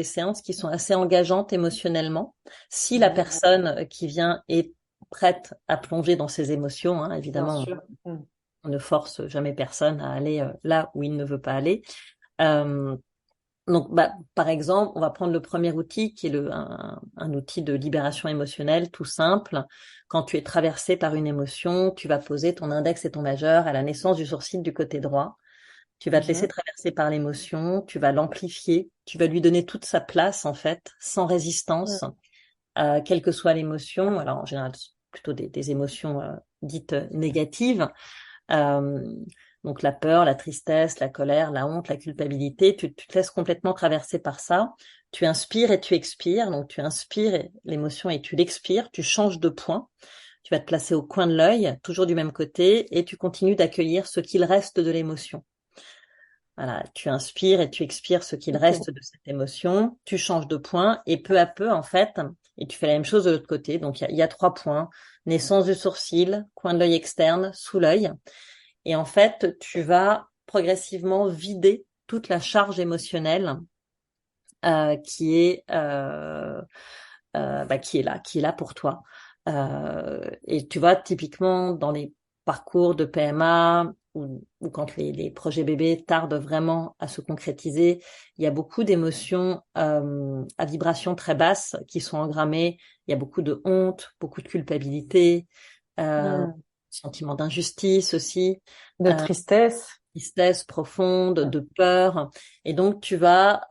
séances qui sont assez engageantes émotionnellement. Si la Mhm. personne qui vient est prête à plonger dans ses émotions, hein, Bien évidemment, sûr. Mm. on ne force jamais personne à aller là où il ne veut pas aller. Euh, Donc, bah, par exemple, on va prendre le premier outil qui est un outil de libération émotionnelle tout simple. Quand tu es traversé par une émotion, tu vas poser ton index et ton majeur à la naissance du sourcil du côté droit. Tu vas te laisser Mhm. traverser par l'émotion, tu vas l'amplifier, tu vas lui donner toute sa place en fait, sans résistance, quelle que soit l'émotion. Alors en général, c'est plutôt des émotions dites négatives. Euh, donc la peur, la tristesse, la colère, la honte, la culpabilité, tu te laisses complètement traverser par ça. Tu inspires et tu expires. Donc tu inspires l'émotion et tu l'expires. Tu changes de point. Tu vas te placer au coin de l'œil, toujours du même côté, et tu continues d'accueillir ce qu'il reste de l'émotion. Voilà, tu inspires et tu expires ce qu'il Ok. reste de cette émotion, tu changes de point et peu à peu, en fait, et tu fais la même chose de l'autre côté. Donc, il y a 3 points, naissance du sourcil, coin de l'œil externe, sous l'œil. Et en fait, tu vas progressivement vider toute la charge émotionnelle qui est qui est là pour toi. Et tu vois, typiquement dans les parcours de PMA ou quand les projets bébés tardent vraiment à se concrétiser, il y a beaucoup d'émotions à vibration très basse qui sont engrammées. Il y a beaucoup de honte, beaucoup de culpabilité, euh, Hmm. sentiment d'injustice aussi, De tristesse. tristesse profonde, de peur. Et donc, tu vas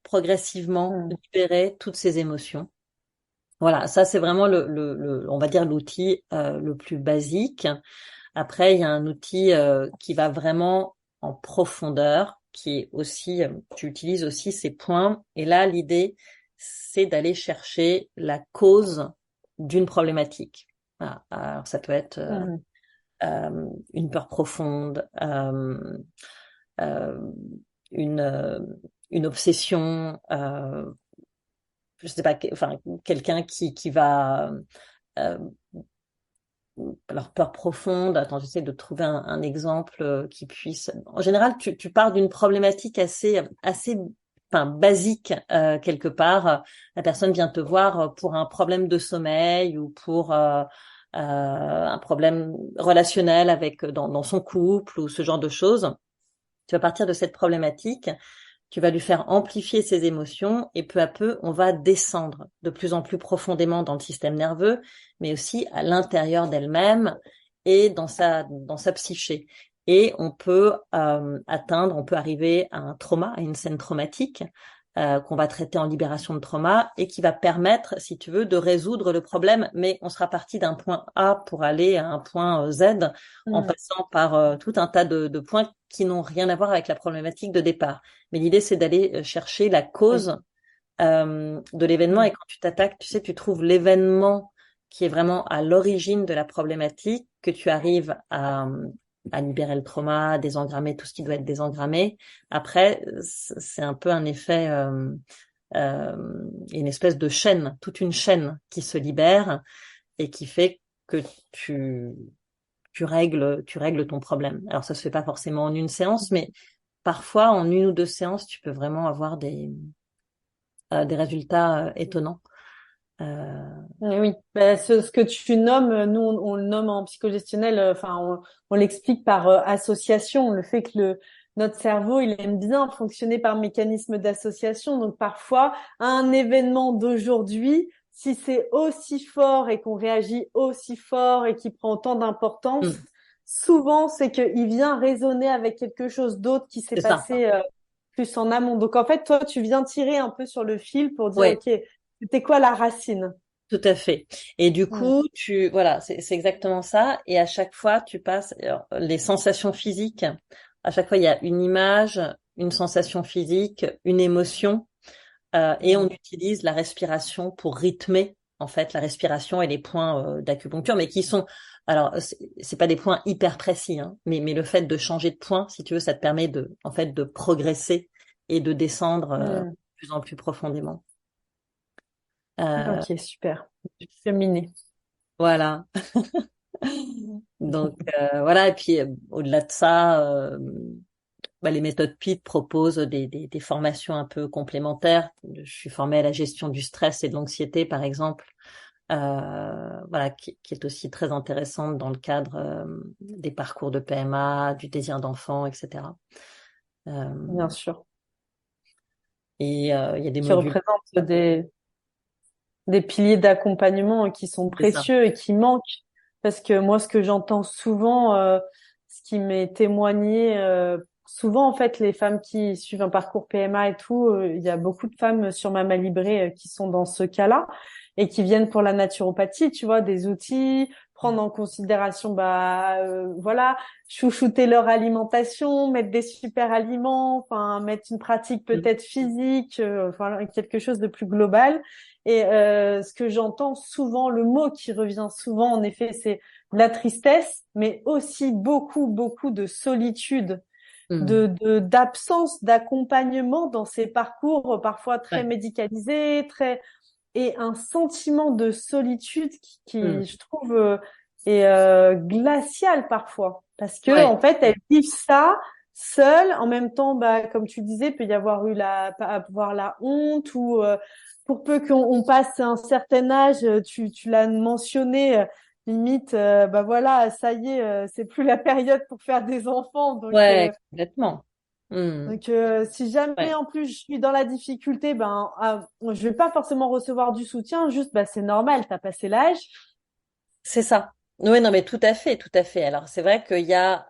progressivement Hmm. libérer toutes ces émotions. Voilà, ça c'est vraiment on va dire l'outil le plus basique. Après, il y a un outil qui va vraiment en profondeur, qui est aussi, tu utilises aussi ces points. Et là, l'idée, c'est d'aller chercher la cause d'une problématique. Voilà. Alors, ça peut être Hmm. une peur profonde, euh, une, euh, une obsession, je sais pas, enfin, quelqu'un qui va euh, alors, peur profonde. Attends, j'essaie de trouver un exemple qui puisse. En général, tu pars d'une problématique assez, enfin, basique quelque part. La personne vient te voir pour un problème de sommeil ou pour un problème relationnel avec dans son couple ou ce genre de choses. Tu vas partir de cette problématique, tu vas lui faire amplifier ses émotions et peu à peu, on va descendre de plus en plus profondément dans le système nerveux, mais aussi à l'intérieur d'elle-même et dans sa psyché. Et on peut arriver à un trauma, à une scène traumatique qu'on va traiter en libération de trauma et qui va permettre, si tu veux, de résoudre le problème. Mais on sera parti d'un point A pour aller à un point Z en Hmm. passant par tout un tas de points qui n'ont rien à voir avec la problématique de départ. Mais l'idée, c'est d'aller chercher la Oui. cause de l'événement. Hmm. Et quand tu t'attaques, tu sais, tu trouves l'événement qui est vraiment à l'origine de la problématique, que tu arrives à libérer le trauma, à désengrammer tout ce qui doit être désengrammé. Après, c'est un peu un effet, euh, une espèce de chaîne, toute une chaîne qui se libère et qui fait que tu règles ton problème. Alors ça se fait pas forcément en une séance, mais parfois en 1 ou 2 séances, tu peux vraiment avoir des résultats étonnants. Euh, Eh oui, ce que tu nommes, nous on le nomme en psychogestionnel, enfin on l'explique par association, le fait que notre cerveau il aime bien fonctionner par mécanisme d'association. Donc parfois un événement d'aujourd'hui, si c'est aussi fort et qu'on réagit aussi fort et qui prend autant d'importance, hmm, souvent c'est qu'il vient résonner avec quelque chose d'autre qui s'est c'est ça. passé plus en amont. Donc en fait toi tu viens tirer un peu sur le fil pour dire Ouais, ok, c'était quoi la racine? tout à fait. Et du Hmm. coup, voilà, c'est exactement ça. Et à chaque fois, tu passes alors, les sensations physiques. À chaque fois, il y a une image, une sensation physique, une émotion. Et on Mm. utilise la respiration pour rythmer en fait la respiration et les points d'acupuncture, mais qui sont alors c'est pas des points hyper précis, hein, mais le fait de changer de point, si tu veux, ça te permet de en fait de progresser et de descendre de Mm. plus en plus profondément. Euh, Ok, super. Cheminé. voilà. Donc voilà, et puis au-delà de ça, les méthodes PIT proposent des formations un peu complémentaires. Je suis formée à la gestion du stress et de l'anxiété, par exemple, voilà, qui est aussi très intéressante dans le cadre des parcours de PMA, du désir d'enfant, etc. Euh, Bien sûr. et il y a des Qui modules, représentent des piliers d'accompagnement qui sont c'est ça. précieux et qui manquent. Parce que moi, ce que j'entends souvent, ce qui m'est témoigné, souvent, en fait, les femmes qui suivent un parcours PMA et tout, il y a beaucoup de femmes sur Mama Libré qui sont dans ce cas-là. et qui viennent pour la naturopathie, tu vois, des outils, prendre en considération, voilà, chouchouter leur alimentation, mettre des super aliments, enfin, mettre une pratique Mm. peut-être physique, enfin, quelque chose de plus global. Et ce que j'entends souvent, le mot qui revient souvent, en effet, c'est la tristesse, mais aussi beaucoup, beaucoup de solitude, Mm. d'absence d'accompagnement dans ces parcours parfois très Ouais. médicalisés, très et un sentiment de solitude Mm. je trouve, est glacial parfois, parce que Ouais. en fait, elles vivent ça seules. En même temps, comme tu disais, peut y avoir eu avoir la honte ou pour peu qu'on passe un certain âge, tu l'as mentionné. Limite, voilà, ça y est, c'est plus la période pour faire des enfants. Ouais, complètement. Mm. Si jamais Ouais. en plus je suis dans la difficulté, je vais pas forcément recevoir du soutien. Juste, c'est normal, t'as passé l'âge. C'est ça. Oui, non, mais tout à fait, tout à fait. Alors, c'est vrai qu'il y a,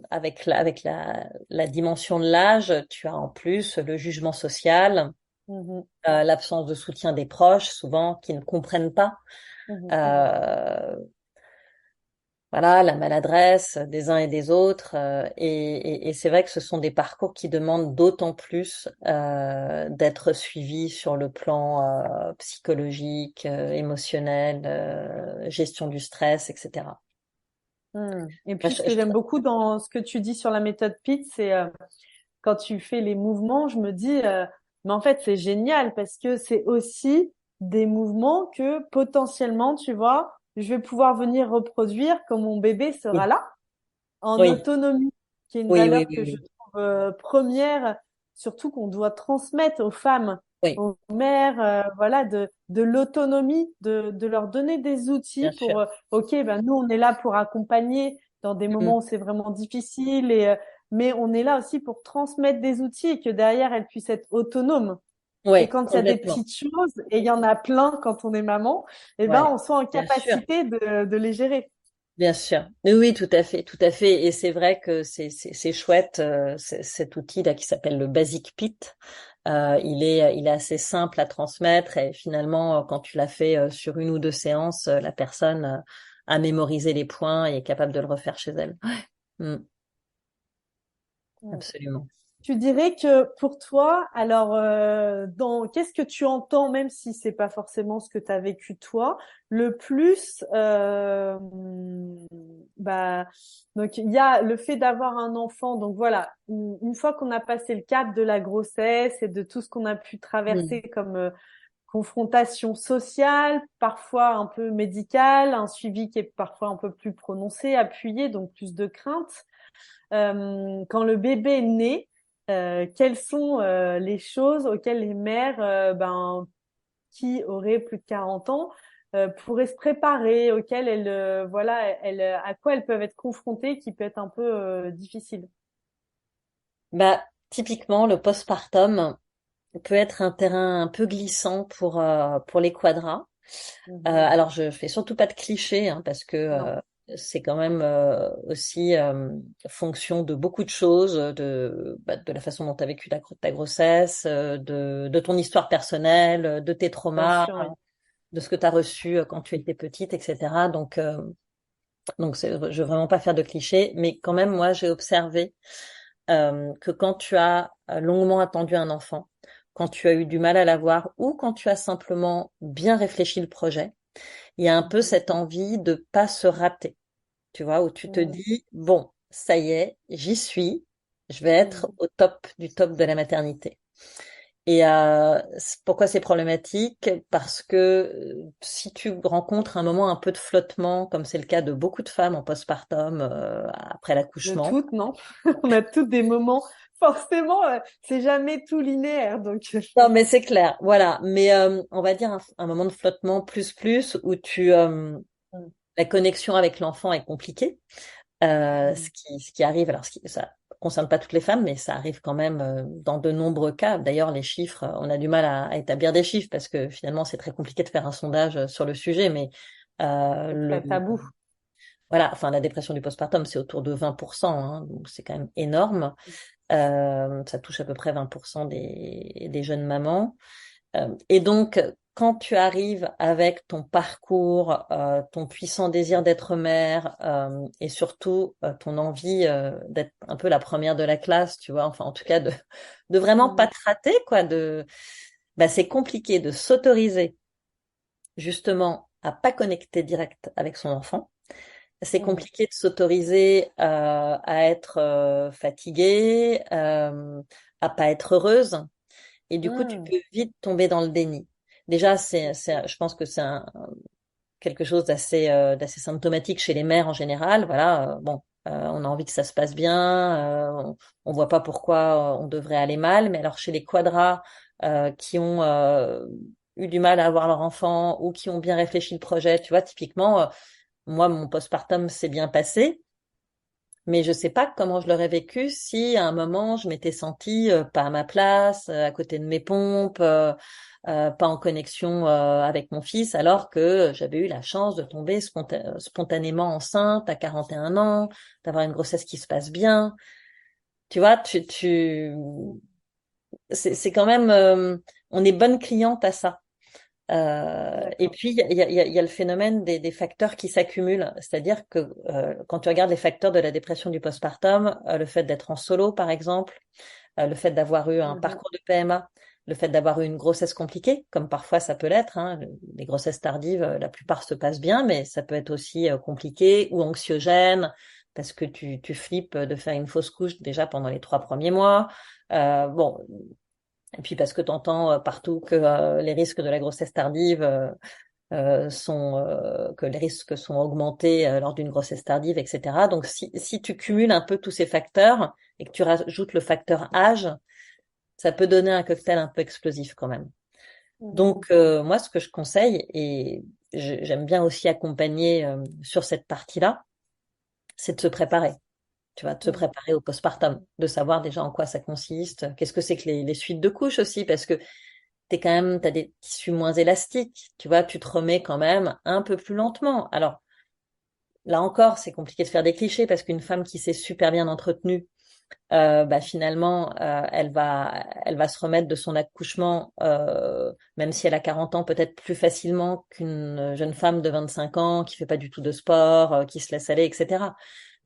avec la dimension de l'âge, tu as en plus le jugement social, Mhm, l'absence de soutien des proches, souvent, qui ne comprennent pas. mhm. Euh, voilà, la maladresse des uns et des autres. Et c'est vrai que ce sont des parcours qui demandent d'autant plus d'être suivis sur le plan psychologique, émotionnel, gestion du stress, etc. Et Moi, puis, ce que j'aime beaucoup dans ce que tu dis sur la méthode PIT, c'est quand tu fais les mouvements, je me dis, mais en fait, c'est génial parce que c'est aussi des mouvements que potentiellement, tu vois, je vais pouvoir venir reproduire quand mon bébé sera oui, là, en oui, autonomie, qui est une oui, oui, valeur que je oui, trouve première, surtout qu'on doit transmettre aux femmes, oui, aux mères, voilà, de l'autonomie, de leur donner des outils bien pour, sûr. ok, nous on est là pour accompagner dans des Mm. moments où c'est vraiment difficile, mais on est là aussi pour transmettre des outils et que derrière elles puissent être autonomes. Et Oui, quand il y a des complètement. petites choses, et il y en a plein quand on est maman, Ouais, on soit en bien sûr. capacité de les gérer. Bien sûr. Oui, oui, tout à fait, tout à fait. Et c'est vrai que c'est chouette, cet outil-là qui s'appelle le Basic Pit. Il est assez simple à transmettre et finalement, quand tu l'as fait sur une ou deux séances, la personne a mémorisé les points et est capable de le refaire chez elle. Mm, absolument. Tu dirais que pour toi, alors qu'est-ce que tu entends, même si c'est pas forcément ce que tu as vécu toi, le plus bah donc il y a le fait d'avoir un enfant. Donc voilà, une fois qu'on a passé le cap de la grossesse et de tout ce qu'on a pu Mm. traverser comme confrontation sociale, parfois un peu médicale, un suivi qui est parfois un peu plus prononcé, appuyé, donc plus de crainte. Quand le bébé naît, quelles sont les choses auxquelles les mères, qui auraient plus de 40 ans, pourraient se préparer, auxquelles à quoi elles peuvent être confrontées, qui peut être un peu difficile. Bah, typiquement, le postpartum peut être un terrain un peu glissant pour les quadras. Mhm. Alors, je fais surtout pas de clichés, hein, parce que Non, c'est quand même aussi fonction de beaucoup de choses, de la façon dont tu as vécu ta grossesse, de ton histoire personnelle, de tes bien traumas, sûr, oui. de ce que tu as reçu quand tu étais petite, etc. Donc je veux vraiment pas faire de clichés, mais quand même, moi, j'ai observé que quand tu as longuement attendu un enfant, quand tu as eu du mal à l'avoir ou quand tu as simplement bien réfléchi le projet, il y a un peu cette envie de pas se rater, tu vois, où tu te Mhm. dis, bon, ça y est, j'y suis, je vais être Mhm. au top du top de la maternité. Et pourquoi c'est problématique? Parce que si tu rencontres un moment un peu de flottement, comme c'est le cas de beaucoup de femmes en postpartum après De l'accouchement, toutes, non? On a toutes des moments. Forcément, c'est jamais tout linéaire, donc. non mais c'est clair, voilà. Mais on va dire un moment de flottement plus où la connexion avec l'enfant est compliquée. Mhm. Ce qui arrive, alors ça concerne pas toutes les femmes, mais ça arrive quand même dans de nombreux cas. D'ailleurs, les chiffres, on a du mal à établir des chiffres parce que finalement, c'est très compliqué de faire un sondage sur le sujet. Mais C'est le, très tabou. voilà, enfin, la dépression du postpartum, c'est autour de 20%, hein, donc c'est quand même énorme. Ça touche à peu près 20% des jeunes mamans. Et donc, quand tu arrives avec ton parcours, ton puissant désir d'être mère, et surtout ton envie d'être un peu la première de la classe, tu vois, enfin en tout cas de vraiment pas Mhm. te rater, quoi, bah, c'est compliqué de s'autoriser justement à pas connecter direct avec son enfant. C'est Mhm. compliqué de s'autoriser à être fatiguée, à pas être heureuse. Et du coup, tu Mhm. peux vite tomber dans le déni. Déjà, je pense que c'est quelque chose d'assez symptomatique chez les mères en général. Voilà, bon, on a envie que ça se passe bien, on voit pas pourquoi on devrait aller mal. Mais alors chez les quadras qui ont eu du mal à avoir leur enfant ou qui ont bien réfléchi le projet, tu vois, typiquement, moi, mon postpartum s'est bien passé. Mais je sais pas comment je l'aurais vécu si à un moment je m'étais sentie pas à ma place, à côté de mes pompes, pas en connexion avec mon fils, alors que j'avais eu la chance de tomber spontanément enceinte à 41 ans, d'avoir une grossesse qui se passe bien. Tu vois, c'est quand même, on est bonne cliente à ça. Et D'accord. puis, il y a le phénomène des facteurs qui s'accumulent. C'est-à-dire que quand tu regardes les facteurs de la dépression du postpartum, le fait d'être en solo, par exemple, le fait d'avoir eu un Mhm. parcours de PMA, le fait d'avoir eu une grossesse compliquée, comme parfois ça peut l'être, hein, les grossesses tardives, la plupart se passent bien, mais ça peut être aussi compliqué ou anxiogène, parce que tu flippes de faire une fausse couche déjà pendant les 3 premiers mois. Bon, et puis parce que tu entends partout que les risques de la grossesse tardive que les risques sont augmentés lors d'une grossesse tardive, etc. Donc si tu cumules un peu tous ces facteurs et que tu rajoutes le facteur âge, ça peut donner un cocktail un peu explosif quand même. Mhm. Donc moi, ce que je conseille, et j'aime bien aussi accompagner sur cette partie-là, c'est de se préparer. Tu vas te Mhm. préparer au postpartum, de savoir déjà en quoi ça consiste, qu'est-ce que c'est que les suites de couches aussi, parce que t'as des tissus moins élastiques, tu vois, tu te remets quand même un peu plus lentement. Alors, là encore, c'est compliqué de faire des clichés parce qu'une femme qui s'est super bien entretenue, bah finalement, elle va se remettre de son accouchement, même si elle a 40 ans, peut-être plus facilement qu'une jeune femme de 25 ans qui fait pas du tout de sport, qui se laisse aller, etc.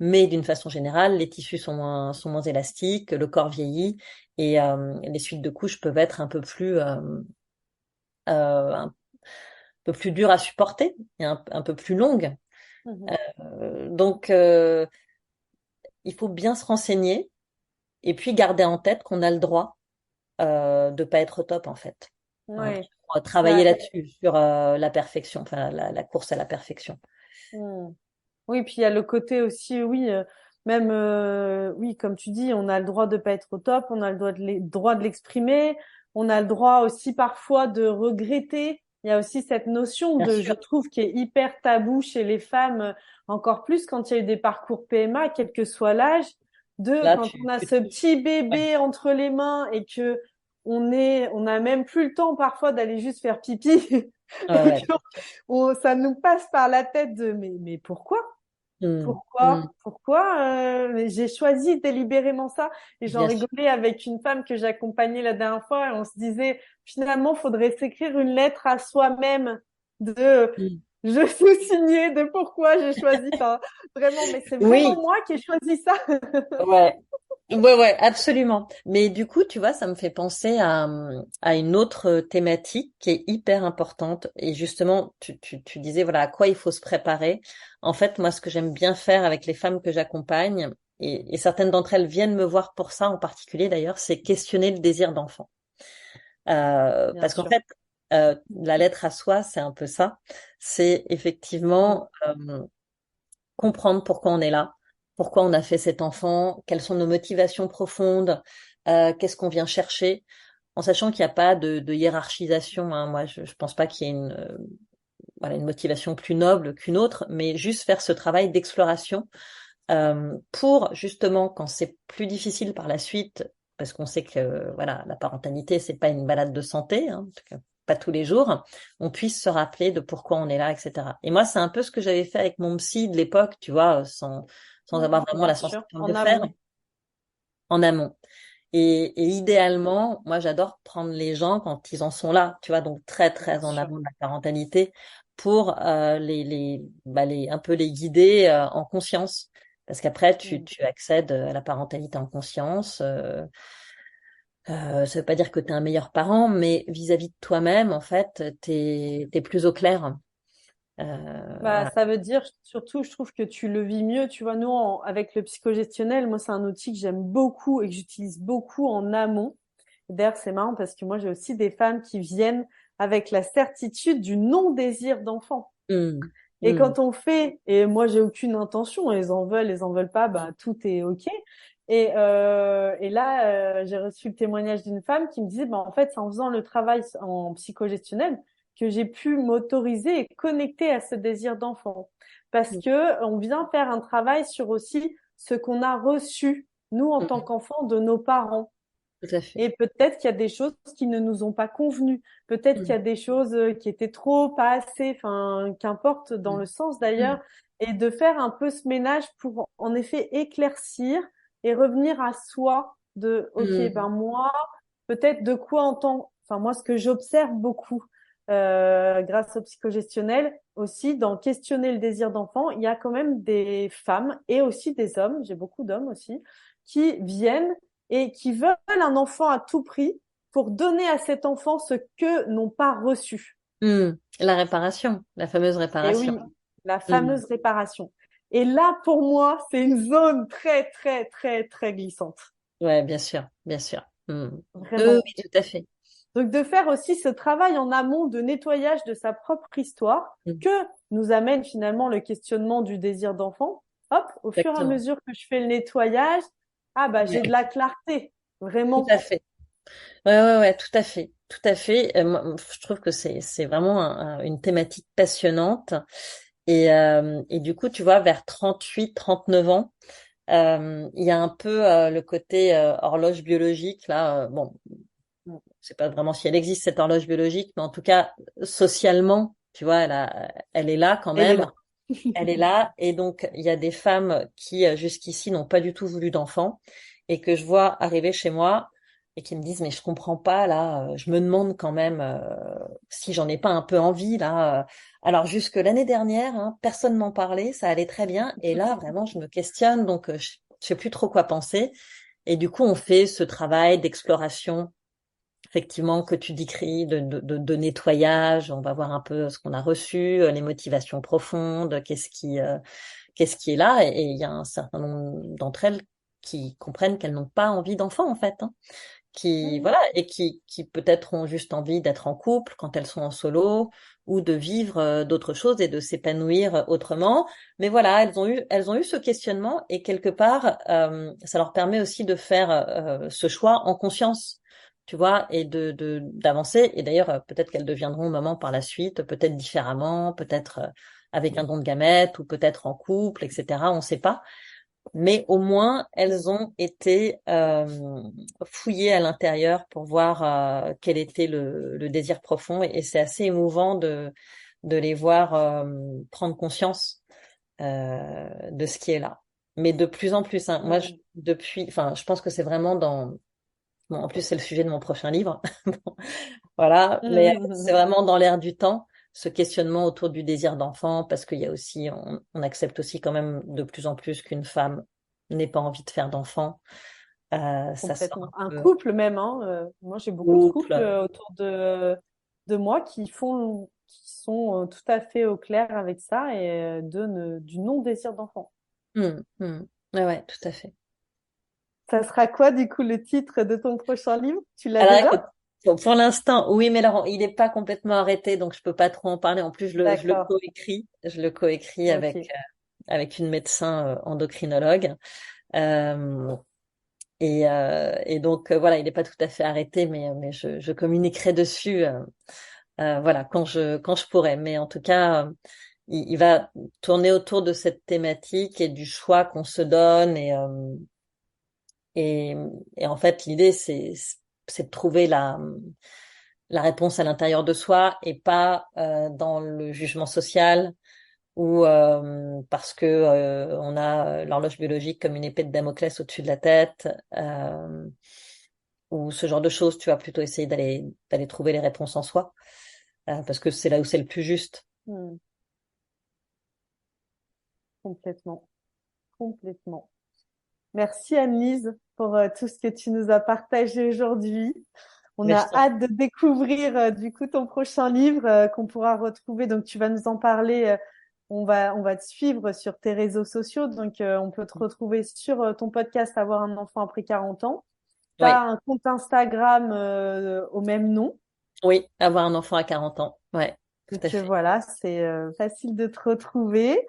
Mais d'une façon générale, les tissus sont moins élastiques, le corps vieillit et les suites de couches peuvent être un peu plus dures à supporter et un peu plus longues. Mhm. Donc, il faut bien se renseigner et puis garder en tête qu'on a le droit de pas être au top en fait. Hein, Ouais. travailler Ça, là-dessus, sur la perfection, enfin la course à la perfection. mhm. Oui, puis il y a le côté aussi, oui, même, oui, comme tu dis, on a le droit de pas être au top, on a le droit de l'exprimer, on a le droit aussi parfois de regretter. Il y a aussi cette notion Bien de, je sûr. trouve, qui est hyper tabou chez les femmes, encore plus quand il y a eu des parcours PMA, quel que soit l'âge, de Là, quand on a tu ce touches. petit Ouais, bébé entre les mains et que on a même plus le temps parfois d'aller juste faire pipi. ouais, Et ouais, bien sûr. ça nous passe par la tête de, mais pourquoi? Hmm, hmm, Pourquoi j'ai choisi délibérément ça? Et j'en bien sûr. rigolais avec une femme que j'accompagnais la dernière fois et on se disait finalement, faudrait s'écrire une lettre à soi-même de Hmm. je sous-signais de pourquoi j'ai choisi. Enfin, vraiment, mais c'est vraiment Oui, moi qui ai choisi ça. ouais. Ouais, ouais, absolument. Mais du coup, tu vois, ça me fait penser à une autre thématique qui est hyper importante. Et justement, tu disais, voilà, à quoi il faut se préparer. En fait, moi, ce que j'aime bien faire avec les femmes que j'accompagne, et certaines d'entre elles viennent me voir pour ça en particulier d'ailleurs, c'est questionner le désir d'enfant. Bien Parce qu'en sûr. fait, la lettre à soi, c'est un peu ça. C'est Mhm. effectivement comprendre pourquoi on est là, pourquoi on a fait cet enfant, quelles sont nos motivations profondes, qu'est-ce qu'on vient chercher, en sachant qu'il n'y a pas de hiérarchisation. Hein. Moi, je pense pas qu'il y ait voilà, une motivation plus noble qu'une autre, mais juste faire ce travail d'exploration pour justement, quand c'est plus difficile par la suite, parce qu'on sait que voilà, la parentalité, c'est pas une balade de santé, hein, en tout cas, pas tous les jours, on puisse se rappeler de pourquoi on est là, etc. Et moi, c'est un peu ce que j'avais fait avec mon psy de l'époque, tu vois, sans avoir vraiment Bien la sûr. sensation de le En faire amont. en amont. Et idéalement, moi, j'adore prendre les gens quand ils en sont là, tu vois, donc très, Bien très en sûr. amont de la parentalité pour un peu les guider en conscience. Parce qu'après, Mm. tu accèdes à la parentalité en conscience. Ça veut pas dire que tu es un meilleur parent, mais vis-à-vis de toi-même, en fait, t'es plus au clair. Bah, Voilà. ça veut dire surtout, je trouve que tu le vis mieux. Tu vois, nous, avec le psychogestionnel, moi, c'est un outil que j'aime beaucoup et que j'utilise beaucoup en amont. D'ailleurs, c'est marrant parce que moi, j'ai aussi des femmes qui viennent avec la certitude du non-désir d'enfant. Mm, Et mm, quand on fait, et moi, j'ai aucune intention, elles en veulent pas, bah, tout est OK. Et là, j'ai reçu le témoignage d'une femme qui me disait, bah, en fait, c'est en faisant le travail en psychogestionnel que j'ai pu m'autoriser et connecter à ce désir d'enfant. Parce mm, que on vient faire un travail sur aussi ce qu'on a reçu, nous, en tant mm, qu'enfants, de nos parents. tout à fait. Et peut-être qu'il y a des choses qui ne nous ont pas convenu. Peut-être qu'il y Mm, a des choses qui étaient trop, pas assez, enfin, qu'importe dans mm, le sens mm, d'ailleurs. Et de faire un peu ce ménage pour, en effet, éclaircir et revenir à soi de, OK, mm, ben moi, peut-être de quoi en tant, enfin, moi, ce que j'observe beaucoup, grâce au psychogestionnel, aussi, dans questionner le désir d'enfant, il y a quand même des femmes et aussi des hommes, j'ai beaucoup d'hommes aussi, qui viennent et qui veulent un enfant à tout prix pour donner à cet enfant ce que n'ont pas reçu. mm. La réparation, la fameuse Et réparation. oui, la Mm. fameuse réparation. Et là, pour moi, c'est une zone très, très, très, très glissante. Ouais, bien sûr, bien sûr. Mm. Vraiment. Oui, tout à fait. Donc, de faire aussi ce travail en amont de nettoyage de sa propre histoire Mm. que nous amène finalement le questionnement du désir d'enfant. Hop, au fur et à Exactement. mesure que je fais le nettoyage, ah bah, j'ai de Ouais, la clarté. tout à Vraiment. fait. Ouais, tout à fait, tout à fait. Moi, je trouve que c'est vraiment une thématique passionnante. Et du coup, tu vois, vers 38, 39 ans, il y a un peu le côté horloge biologique là. Bon, je sais pas vraiment si elle existe cette horloge biologique, mais en tout cas, socialement, tu vois, elle est là quand Elle est même. là. Elle est là. Et donc, il y a des femmes qui, jusqu'ici, n'ont pas du tout voulu d'enfants et que je vois arriver chez moi et qui me disent, mais je comprends pas, là, je me demande quand même si j'en ai pas un peu envie, là. Alors, jusque l'année dernière, hein, personne m'en parlait, ça allait très bien. Et là, vraiment, je me questionne, donc je sais plus trop quoi penser. Et du coup, on fait ce travail d'exploration effectivement, que tu décris, de nettoyage. On va voir un peu ce qu'on a reçu, les motivations profondes, qu'est-ce qui est là. Et il y a un certain nombre d'entre elles qui comprennent qu'elles n'ont pas envie d'enfant, en fait. Hein. Qui, Mhm. voilà, et qui peut-être ont juste envie d'être en couple quand elles sont en solo ou de vivre d'autres choses et de s'épanouir autrement. Mais voilà, elles ont eu ce questionnement et quelque part, ça leur permet aussi de faire ce choix en conscience, tu vois, et d'avancer. Et d'ailleurs, peut-être qu'elles deviendront maman par la suite, peut-être différemment, peut-être avec un don de gamètes ou peut-être en couple, etc. On ne sait pas. Mais au moins, elles ont été fouillées à l'intérieur pour voir quel était le désir profond. Et c'est assez émouvant de les voir prendre conscience de ce qui est là. Mais de plus en plus, hein, moi, Mhm. depuis, enfin, je pense que c'est vraiment dans. Bon, en plus, c'est le sujet de mon prochain livre. Bon, voilà, mais c'est vraiment dans l'air du temps, ce questionnement autour du désir d'enfant, parce qu'il y a aussi, on accepte aussi quand même de plus en plus qu'une femme n'ait pas envie de faire d'enfant. Ça sort Complètement. un Un peu couple même, hein. Moi, j'ai beaucoup de couple. couples autour de moi qui sont tout à fait au clair avec ça et du non-désir d'enfant. Ouais, ouais, tout à fait. Ça sera quoi, du coup, le titre de ton prochain livre? Tu l'as Alors déjà? écoute, pour l'instant, oui, mais Laurent, il n'est pas complètement arrêté, donc je peux pas trop en parler. En plus, je le D'accord. coécris. Je le coécris Ok. avec une médecin endocrinologue. Euh, et donc, voilà, il n'est pas tout à fait arrêté, mais je communiquerai dessus, voilà, quand je pourrai. Mais en tout cas, il va tourner autour de cette thématique et du choix qu'on se donne. Et, et en fait, l'idée, c'est de trouver la réponse à l'intérieur de soi et pas dans le jugement social ou parce que on a l'horloge biologique comme une épée de Damoclès au-dessus de la tête. ou ce genre de choses, tu vas plutôt essayer d'aller trouver les réponses en soi, parce que c'est là où c'est le plus juste. Hmm, complètement, complètement. Merci Anne-Lise pour tout ce que tu nous as partagé aujourd'hui. On Mais a hâte de découvrir du coup ton prochain livre qu'on pourra retrouver. Donc tu vas nous en parler. On va te suivre sur tes réseaux sociaux. Donc on peut te retrouver sur ton podcast Avoir un enfant après 40 ans. Tu as oui, un compte Instagram au même nom. oui, avoir un enfant à 40 ans. Ouais, tout à Donc fait. voilà, c'est facile de te retrouver.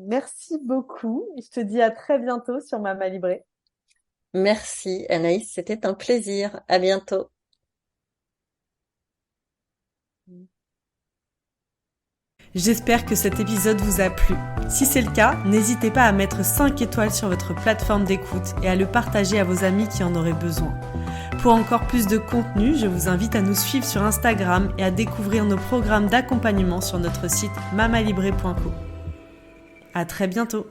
Merci beaucoup. Je te dis à très bientôt sur Mama Libré. Merci Anaïs, c'était un plaisir. À bientôt. J'espère que cet épisode vous a plu. Si c'est le cas, n'hésitez pas à mettre 5 étoiles sur votre plateforme d'écoute et à le partager à vos amis qui en auraient besoin. Pour encore plus de contenu, je vous invite à nous suivre sur Instagram et à découvrir nos programmes d'accompagnement sur notre site mamalibré.co. À très bientôt.